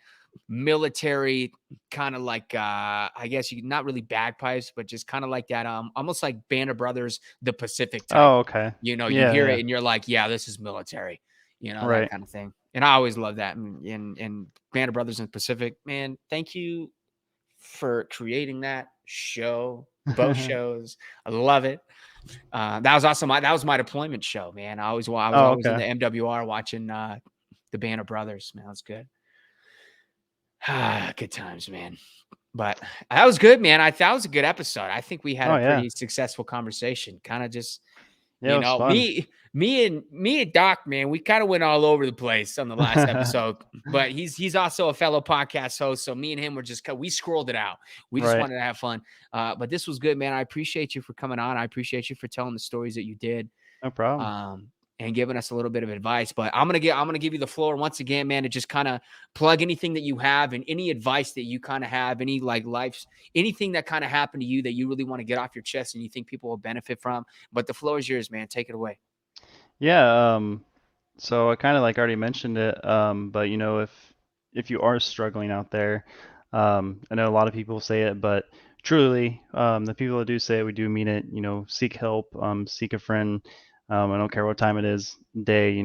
military kind of like I guess you not really bagpipes, but just kind of like that almost like Band of Brothers, the Pacific type. Oh, okay. You Yeah, hear yeah. it and you're like, yeah, this is military. That Right. kind of thing. And I always love that. And Band of Brothers and Pacific, man, thank you for creating that show, both shows. I love it. That was also my deployment show, man. I was Oh, always in okay. the MWR watching the Band of Brothers. Man, that was good. Good times, man. But that was good, man. I thought it was a good episode. I think we had Oh a yeah. pretty successful conversation. Kind of just, Yeah, it was fun. me and Doc, man, we kind of went all over the place on the last episode. But he's also a fellow podcast host, so me and him were just we scrolled it out. We just Right. wanted to have fun. But this was good, man. I appreciate you for coming on. I appreciate you for telling the stories that you did. No problem. um, and giving us a little bit of advice. But I'm gonna give you the floor once again, man, to just kind of plug anything that you have and any advice that you kind of have, any like life's anything that kind of happened to you that you really want to get off your chest and you think people will benefit from. But the floor is yours, man. Take it away. Yeah, so I kind of like already mentioned it, but if you are struggling out there, I know a lot of people say it, but truly, the people that do say it, we do mean it. Seek help, seek a friend. I don't care what time it is, day.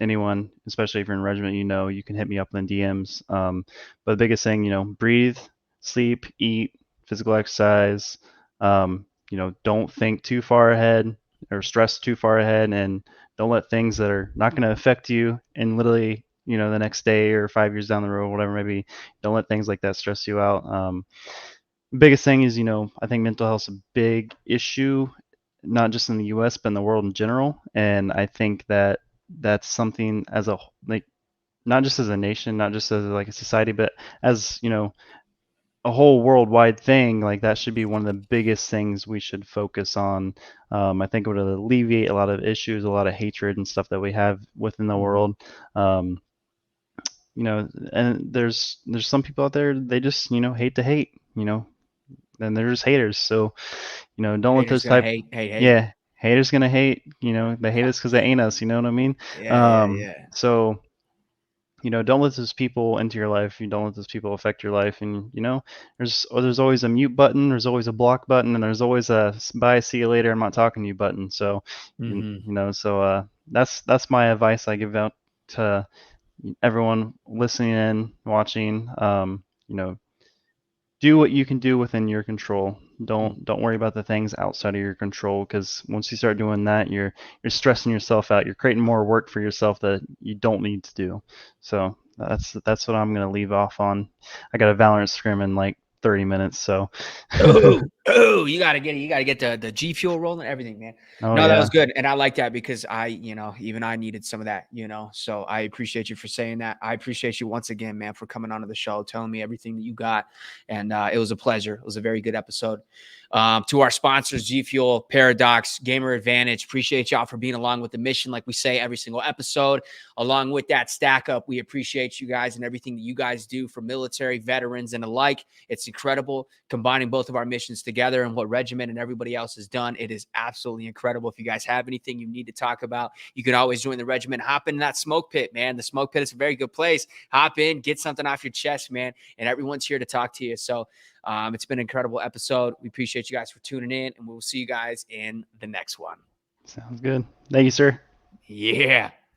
Anyone, especially if you're in regiment, you can hit me up in the DMs. But the biggest thing, breathe, sleep, eat, physical exercise. Don't think too far ahead or stress too far ahead, and don't let things that are not going to affect you in literally, the next day or 5 years down the road, whatever maybe. Don't let things like that stress you out. Biggest thing is, I think mental health is a big issue, not just in the U.S. but in the world in general. And I think that that's something as a like not just as a nation, not just as like a society, but as a whole worldwide thing, like that should be one of the biggest things we should focus on. I think it would alleviate a lot of issues, a lot of hatred and stuff that we have within the Mhm. world. Um, and there's some people out there, they just hate to hate, and they're just haters. So don't let Haters those gonna type, hate. yeah, haters gonna hate. They hate us because they ain't us. You know what I mean? Yeah, yeah, yeah. So don't let those people into your life. You don't let those people affect your life. And there's always a mute button, there's always a block button, and there's always a bye, see you later, I'm not talking to you button. So Hmm. that's my advice I give out to everyone listening in, watching. Do what you can do within your control. Don't worry about the things outside of your control, because once you start doing that, you're stressing yourself out. You're creating more work for yourself that you don't need to do. So that's what I'm gonna leave off on. I got a Valorant scrim in like 30 minutes. So, Oh, you gotta get the G Fuel rolling, everything, man. oh No, that was yeah, good. And I like that because even I needed some of that, So I appreciate you for saying that. I appreciate you once again, man, for coming onto the show, telling me everything that you got. And it was a pleasure. It was a very good episode. To our sponsors, G Fuel, Paradox, Gamer Advantage, appreciate y'all for being along with the mission, like we say every single episode. Along with that stack up, we appreciate you guys and everything that you guys do for military, veterans, and alike. It's incredible combining both of our missions together and what Regiment and everybody else has done. It is absolutely incredible. If you guys have anything you need to talk about, you can always join the regiment. Hop in that smoke pit, man. The smoke pit is a very good place. Hop in, get something off your chest, man. And everyone's here to talk to you. So it's been an incredible episode. We appreciate you guys for tuning in, and we'll see you guys in the next one. sounds good. Thank you, sir. Yeah.